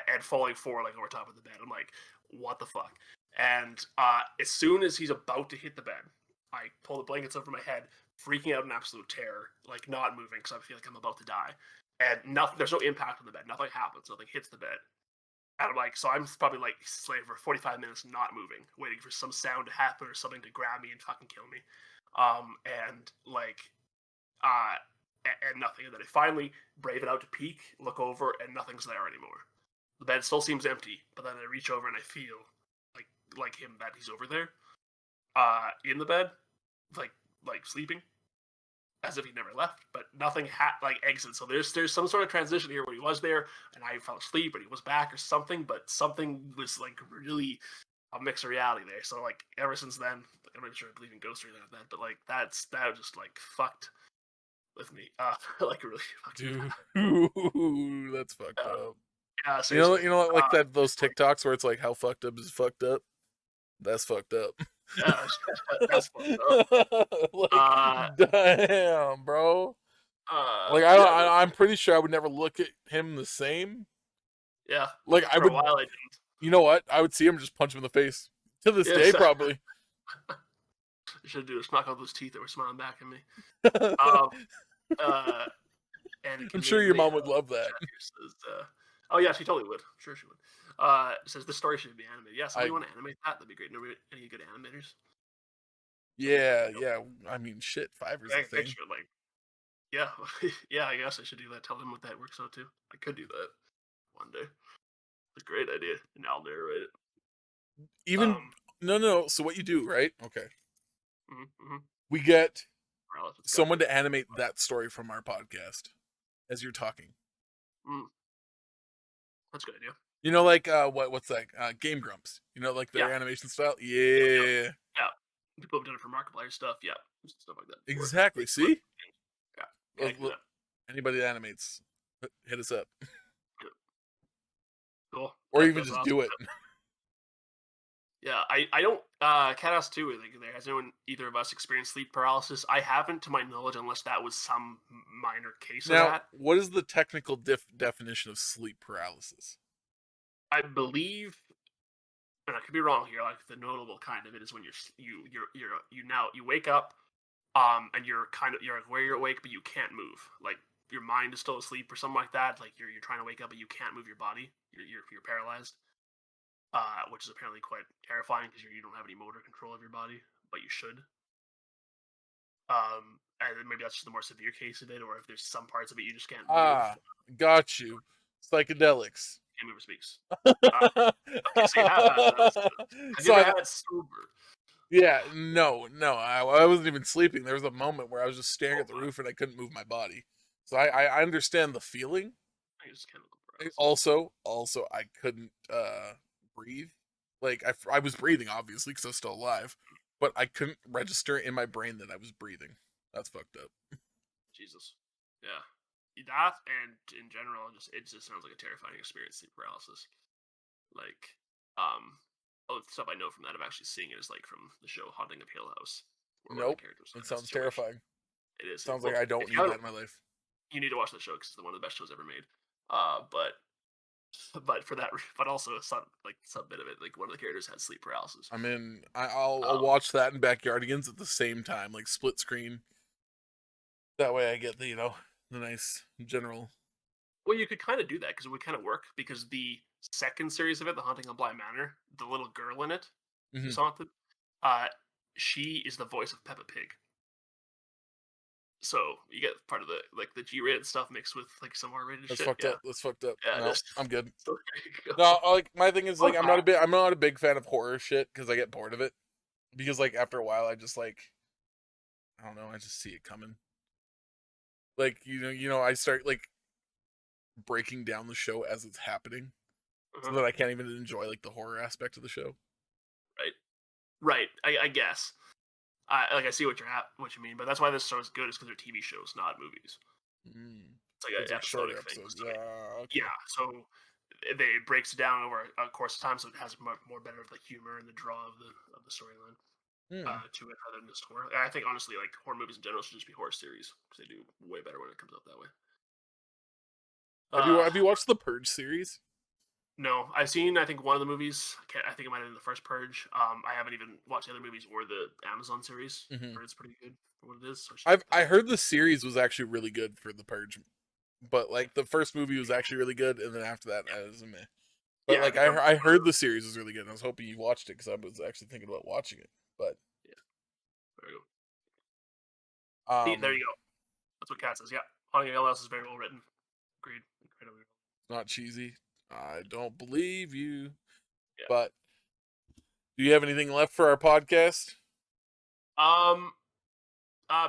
and falling forward like over top of the bed. I'm like, what the fuck? And as soon as he's about to hit the bed, I pull the blankets over my head, freaking out in absolute terror, like not moving because I feel like I'm about to die. And nothing, there's no impact on the bed. Nothing happens. Nothing hits the bed. And I'm like, so I'm probably like slaving for 45 minutes not moving, waiting for some sound to happen or something to grab me and fucking kill me. And like, uh, and nothing. And then I finally brave it out to peek, look over, and nothing's there anymore. The bed still seems empty, but then I reach over and I feel like him that he's over there, in the bed, like sleeping, as if he never left, but nothing like exit. So there's some sort of transition here where he was there and I fell asleep and he was back or something, but something was like really a mix of reality there. So like ever since then, I'm not sure I believe in ghosts or anything like that, but like that just like fucked with me. Like really fucked me. Dude, that's fucked Uh, up. yeah, seriously. Like that those Like, TikToks where it's like how fucked up is fucked up. That's fucked up. yeah, that's fucked up. Like, damn, bro. Like Yeah, no, I'm pretty sure I would never look at him the same. yeah. Like I For a would, while I didn't. you know what? I would see him just punch him in the face. To this day, Yes, I probably. should do is knock out those teeth that were smiling back at me. Um, uh, and I'm sure your conveniently, mom would love that. chat here says, oh yeah, she totally would. I'm sure she would. Says this story should be animated. Yeah, somebody want to animate that? That'd be great. Any good animators? Yeah. I mean, shit. Fiverr's a Take a thing. picture, like, yeah, yeah. I guess I should do that. Tell them what that works out too. I could do that one day. It's a great idea, and I'll narrate it. Even no. So what you do, right? Okay. Mm-hmm. We get Paralysis, someone to animate that story from our podcast as you're talking. That's a good idea. You know, like what's that? Game Grumps. You know, like their Yeah. animation style. Yeah. Yeah. People have done it for Markiplier stuff. Yeah, stuff like that. before. Exactly. Like, See? yeah. Yeah, I can do that. Anybody that animates, hit us up. Cool. Or That's even just awesome. do it. Yeah, I don't. Cat asked too. Like, has anyone, either of us, experienced sleep paralysis? I haven't, to my knowledge, unless that was some minor case of Now, that. what is the technical definition of sleep paralysis? I believe, and I could be wrong here. Like the notable kind of it is when you wake up, and you're where you're awake, but you can't move. Like your mind is still asleep or something like that. Like you're trying to wake up, but you can't move your body. You're paralyzed. Which is apparently quite terrifying because you don't have any motor control of your body, but you should. And then maybe that's just the more severe case of it, or if there's some parts of it you just can't move. Got you. Psychedelics. Can't move or speaks. Okay, so you have had that. Have you ever had sober? Yeah, no, I wasn't even sleeping. There was a moment where I was just staring at the roof and I couldn't move my body. So I understand the feeling. I guess chemical paralysis. Also, I couldn't breathe. Like I was breathing obviously because I was still alive, but I couldn't register in my brain that I was breathing. That's fucked up. Jesus. Yeah. That, and in general, it just sounds like a terrifying experience, sleep paralysis. Like, all the stuff I know from that, I've actually seen it is like from the show Haunting of Hill House. Nope. It sounds terrifying. It is. Sounds like I don't need that in my life. You need to watch the show because it's one of the best shows ever made. But for that, but also some bit of it, like one of the characters has sleep paralysis. I mean, I'll watch that in Backyardigans at the same time, like split screen. That way, I get the the nice general. Well, you could kind of do that because it would kind of work because the second series of it, The Haunting on Bly Manor, the little girl in it, who's haunted, she is the voice of Peppa Pig. So you get part of the G-rated stuff mixed with like some R-rated shit. That's fucked up. Yeah, no, I'm good. So No, like my thing is like I'm not a big fan of horror shit because I get bored of it. Because like after a while I just like I don't know, I just see it coming. Like I start like breaking down the show as it's happening. So that I can't even enjoy like the horror aspect of the show. Right. I guess. I see what you mean, but that's why this show is good. Is because they're TV shows, not movies. It's like an episodic thing. So yeah. So it breaks it down over a course of time, so it has more better of the humor and the draw of the storyline to it, rather than just horror. I think honestly, like horror movies in general should just be horror series because they do way better when it comes out that way. Have you watched the Purge series? No, I've seen I think one of the movies. I think it might have been the first Purge. I haven't even watched the other movies or the Amazon series. It's pretty good for what it is. So I heard the series was actually really good for the Purge, but like the first movie was actually really good, and then after that, I was meh. But like I heard the series was really good, and I was hoping you watched it because I was actually thinking about watching it. But yeah, there you go. There you go. That's what Kat says. Yeah. Haunting of Hill House is very well written. Agreed. Incredibly. Not cheesy. I don't believe you. Yeah. But do you have anything left for our podcast?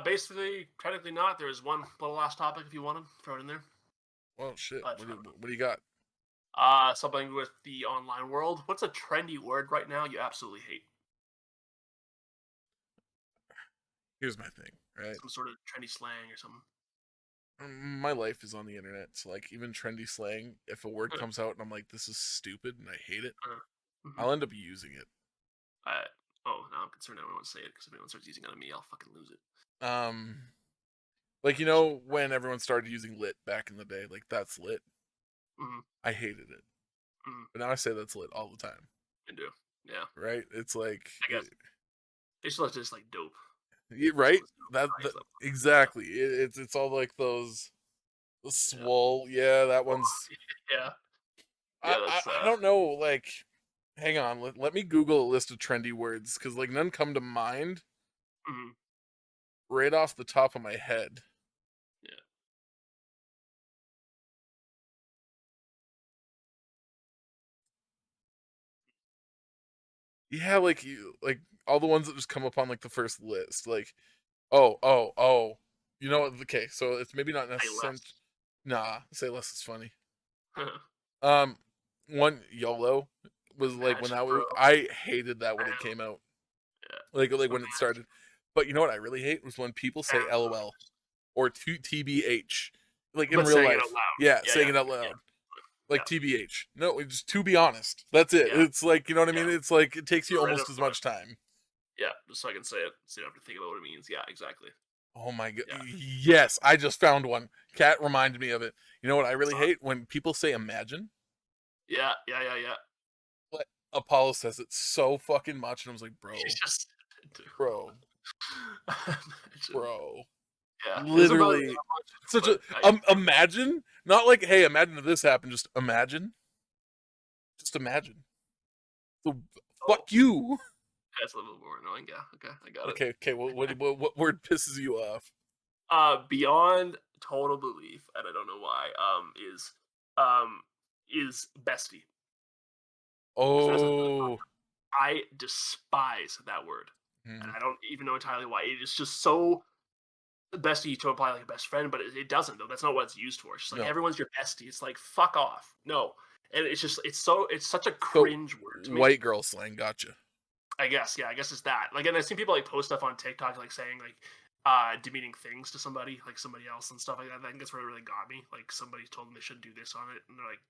Basically, technically not. There is one little last topic if you want to throw it in there. Well, shit. But, What do you got? something with the online world. What's a trendy word right now you absolutely hate? Here's my thing, right? Some sort of trendy slang or something. My life is on the internet, so like even trendy slang, if a word comes out and I'm like, this is stupid and I hate it, I'll end up using it. Now I'm concerned I don't want to say it because if anyone starts using it on me, I'll fucking lose it. Like, you know, when everyone started using lit back in the day, like that's lit. I hated it. But now I say that's lit all the time. I do. Yeah. Right? It's like, I guess. It's just like dope. Right? Exactly. It's all like the swole. Yeah, that one's. Yeah. I don't know. Like, hang on. Let me Google a list of trendy words because like none come to mind right off the top of my head. Yeah, like all the ones that just come up on like the first list, like, oh, you know what? Okay, so it's maybe not necessary. Nah, say less is funny. One YOLO was like when I hated that when it came out. Yeah. Like when it started. But you know what I really hate was when people say LOL or TBH, like in real life. Yeah, saying it out loud. Like TBH. No, just to be honest. That's it. Yeah. It's like, you know what I mean? It's like it takes you almost as much time. Yeah, just so I can say it. So you don't have to think about what it means. Yeah, exactly. Oh my god. Yeah. Yes, I just found one. Kat reminded me of it. You know what I really hate? When people say imagine. Yeah. But Apollo says it so fucking much, and I was like, bro. Bro. Yeah. Literally. Such a imagine? Not like, hey, imagine if this happened, just imagine. Just imagine. So fuck you. That's a little more annoying, yeah. Okay, I got it. Okay, what word pisses you off? Beyond total belief, and I don't know why, is bestie. Oh. I despise that word. And I don't even know entirely why. It is just so bestie to apply like a best friend, but it doesn't though. That's not what it's used for. It's just like everyone's your bestie. It's like fuck off. No. And it's just it's such a cringe word to me. White girl slang, gotcha. I guess it's that. Like, and I've seen people like post stuff on TikTok like saying like demeaning things to somebody, like somebody else and stuff like that. I think that's where it really got me. Like somebody told them they shouldn't do this on it, and they're like,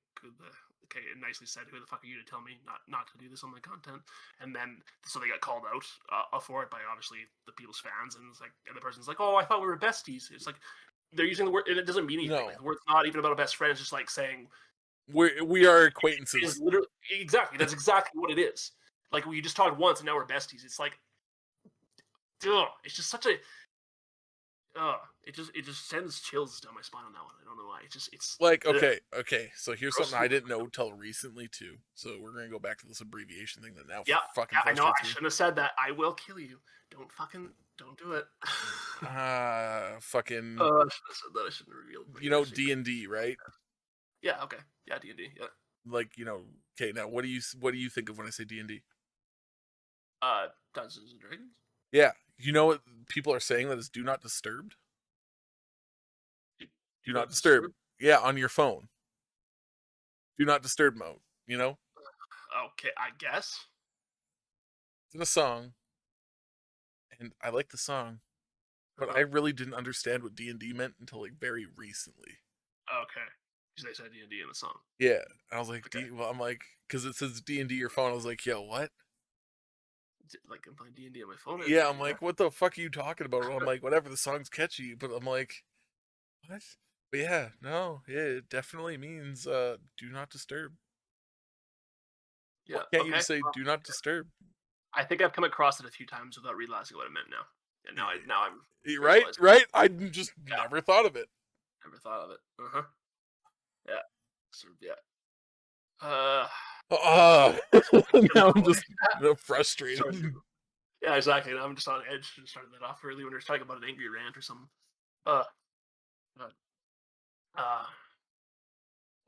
okay, it nicely said, who the fuck are you to tell me not to do this on my content? And then so they got called out for it by obviously the people's fans, and it's like, and the person's like, oh, I thought we were besties. It's like they're using the word, and it doesn't mean anything. No. Like, the word's not even about a best friend. It's just like saying we are acquaintances. It's literally exactly. That's exactly what it is. Like we just talked once, and now we're besties. It's like, it's just such a. It just sends chills down my spine on that one. I don't know why. It's like okay. So here's something I didn't know till recently too. So we're gonna go back to this abbreviation thing that now fucking. I know. I shouldn't have said that. I will kill you. Don't do it. Fucking. I said that. I shouldn't reveal. You know D&D, right? Yeah. Okay. Yeah. D&D. Yeah. Like, you know. Okay. Now, what do you think of when I say D&D? Dungeons and Dragons. Yeah. You know what people are saying that is do not disturb? Do not disturb. Yeah, on your phone. Do not disturb mode, you know? Okay, I guess. It's in a song. And I like the song. But I really didn't understand what D&D meant until like very recently. Okay. Because they said D&D in the song. Yeah. I was like, okay. I'm like, because it says D&D your phone. I was like, yo, what? Like I'm playing D&D on my phone. Yeah, I'm like, what the fuck are you talking about? I'm like, whatever, the song's catchy, but I'm like, what? But yeah, no, it definitely means do not disturb. Yeah. Why can't you just say do not disturb? I think I've come across it a few times without realizing what it meant now. And now I'm right. I just never thought of it. Never thought of it. Yeah. Sort of, yeah. Now I'm just frustrated. Yeah, exactly. Now I'm just on edge. Just started that off early when we were talking about an angry rant or something. God. Uh,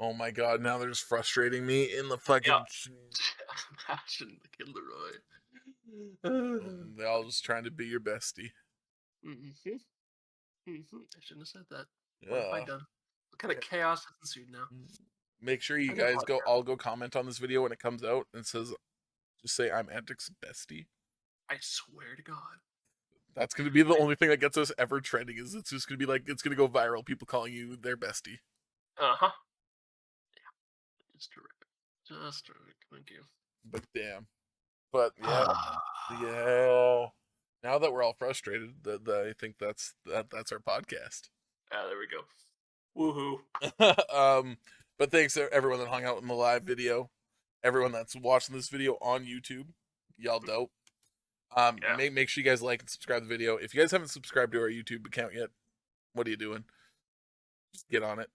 Oh my god, now they're just frustrating me in the fucking. yeah. Imagine the Kid Leroy. They all just trying to be your bestie. Mm-hmm. Mm-hmm. I shouldn't have said that. What have I Yeah. done? What kind of chaos has ensued now? Make sure you I know guys what, all go comment on this video when it comes out and says, just say I'm Antics bestie. I swear to God. That's gonna be the only thing that gets us ever trending. Is it's just gonna be like it's gonna go viral. People calling you their bestie. Uh-huh. Yeah. Just terrific. Just terrific. Thank you. But damn. But yeah, yeah. Now that we're all frustrated, I think that's our podcast. Ah, there we go. Woohoo. But thanks to everyone that hung out in the live video, everyone that's watching this video on YouTube, y'all dope. Yeah. Make sure you guys like and subscribe to the video. If you guys haven't subscribed to our YouTube account yet, what are you doing? Just get on it.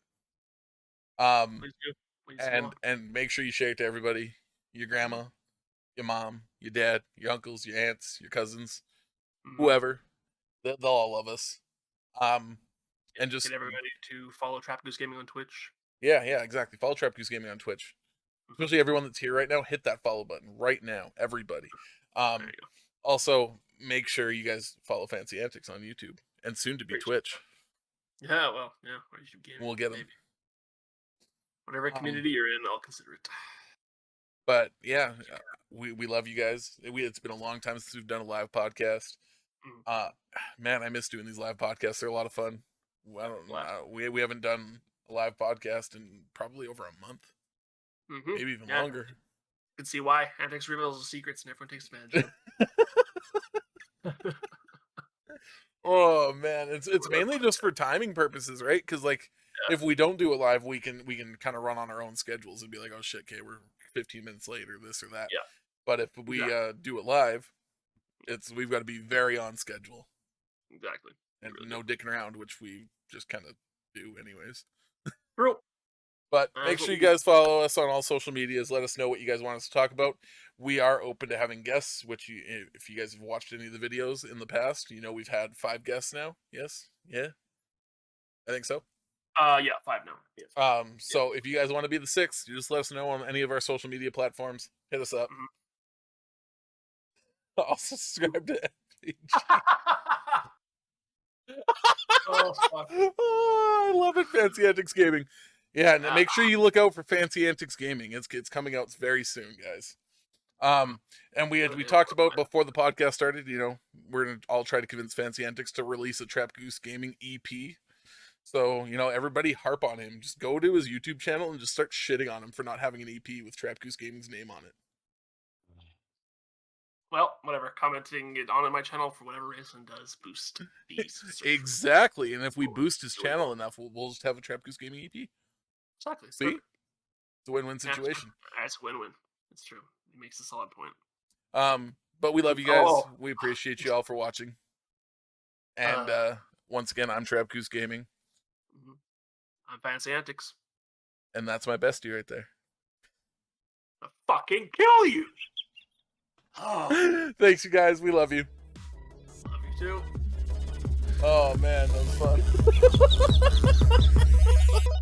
Please do. Please And make sure you share it to everybody. Your grandma, your mom, your dad, your uncles, your aunts, your cousins, whoever. They'll all love us. And just get everybody to follow Trap Goose Gaming on Twitch. Yeah, exactly. Follow Trap Goose Gaming on Twitch. Especially everyone that's here right now, hit that follow button right now, everybody. There you go. Also, make sure you guys follow Fancy Antics on YouTube and soon to be Twitch. Yeah, well, yeah, or YouTube Gaming. We'll get them. Whatever community you're in, I'll consider it. But yeah, we love you guys. It's been a long time since we've done a live podcast. Man, I miss doing these live podcasts. They're a lot of fun. I don't know. We haven't done a live podcast in probably over a month, maybe even longer. You can see why Antics reveals the secrets and everyone takes advantage of them. Oh man, it's mainly just for timing purposes, right? Because like if we don't do it live, we can kind of run on our own schedules and be like, oh shit, okay, we're 15 minutes late or this or that. Yeah. But if we do it live, we've got to be very on schedule. Exactly. And really no dicking around, which we just kind of do anyways. True. But make sure you guys follow us on all social medias. Let us know what you guys want us to talk about. We are open to having guests, which if you guys have watched any of the videos in the past, you know we've had 5 guests now. Yes? Yeah? I think so. Yeah, 5 now. Yes. So if you guys want to be the 6th, you just let us know on any of our social media platforms. Hit us up. Also subscribe to FPG. Oh, fuck. Oh, I love it, Fancy Antics Gaming. Yeah, and make sure you look out for Fancy Antics Gaming. It's coming out very soon, guys. And we talked about before the podcast started, you know, we're gonna all try to convince Fancy Antics to release a Trap Goose Gaming EP. So, you know, everybody harp on him. Just go to his YouTube channel and just start shitting on him for not having an EP with Trap Goose Gaming's name on it. Well, whatever. Commenting it on my channel for whatever reason does boost these. Exactly. And if we boost his channel enough, we'll just have a Trap Goose Gaming EP. Exactly. See? It's a win-win situation. It's a win-win. It's true. It makes a solid point. But we love you guys. We appreciate you all for watching. And once again, I'm Trap Goose Gaming. I'm Fancy Antics. And that's my bestie right there. I'll fucking kill you! Oh. Thanks, you guys. We love you. Love you too. Oh, man. That was fun.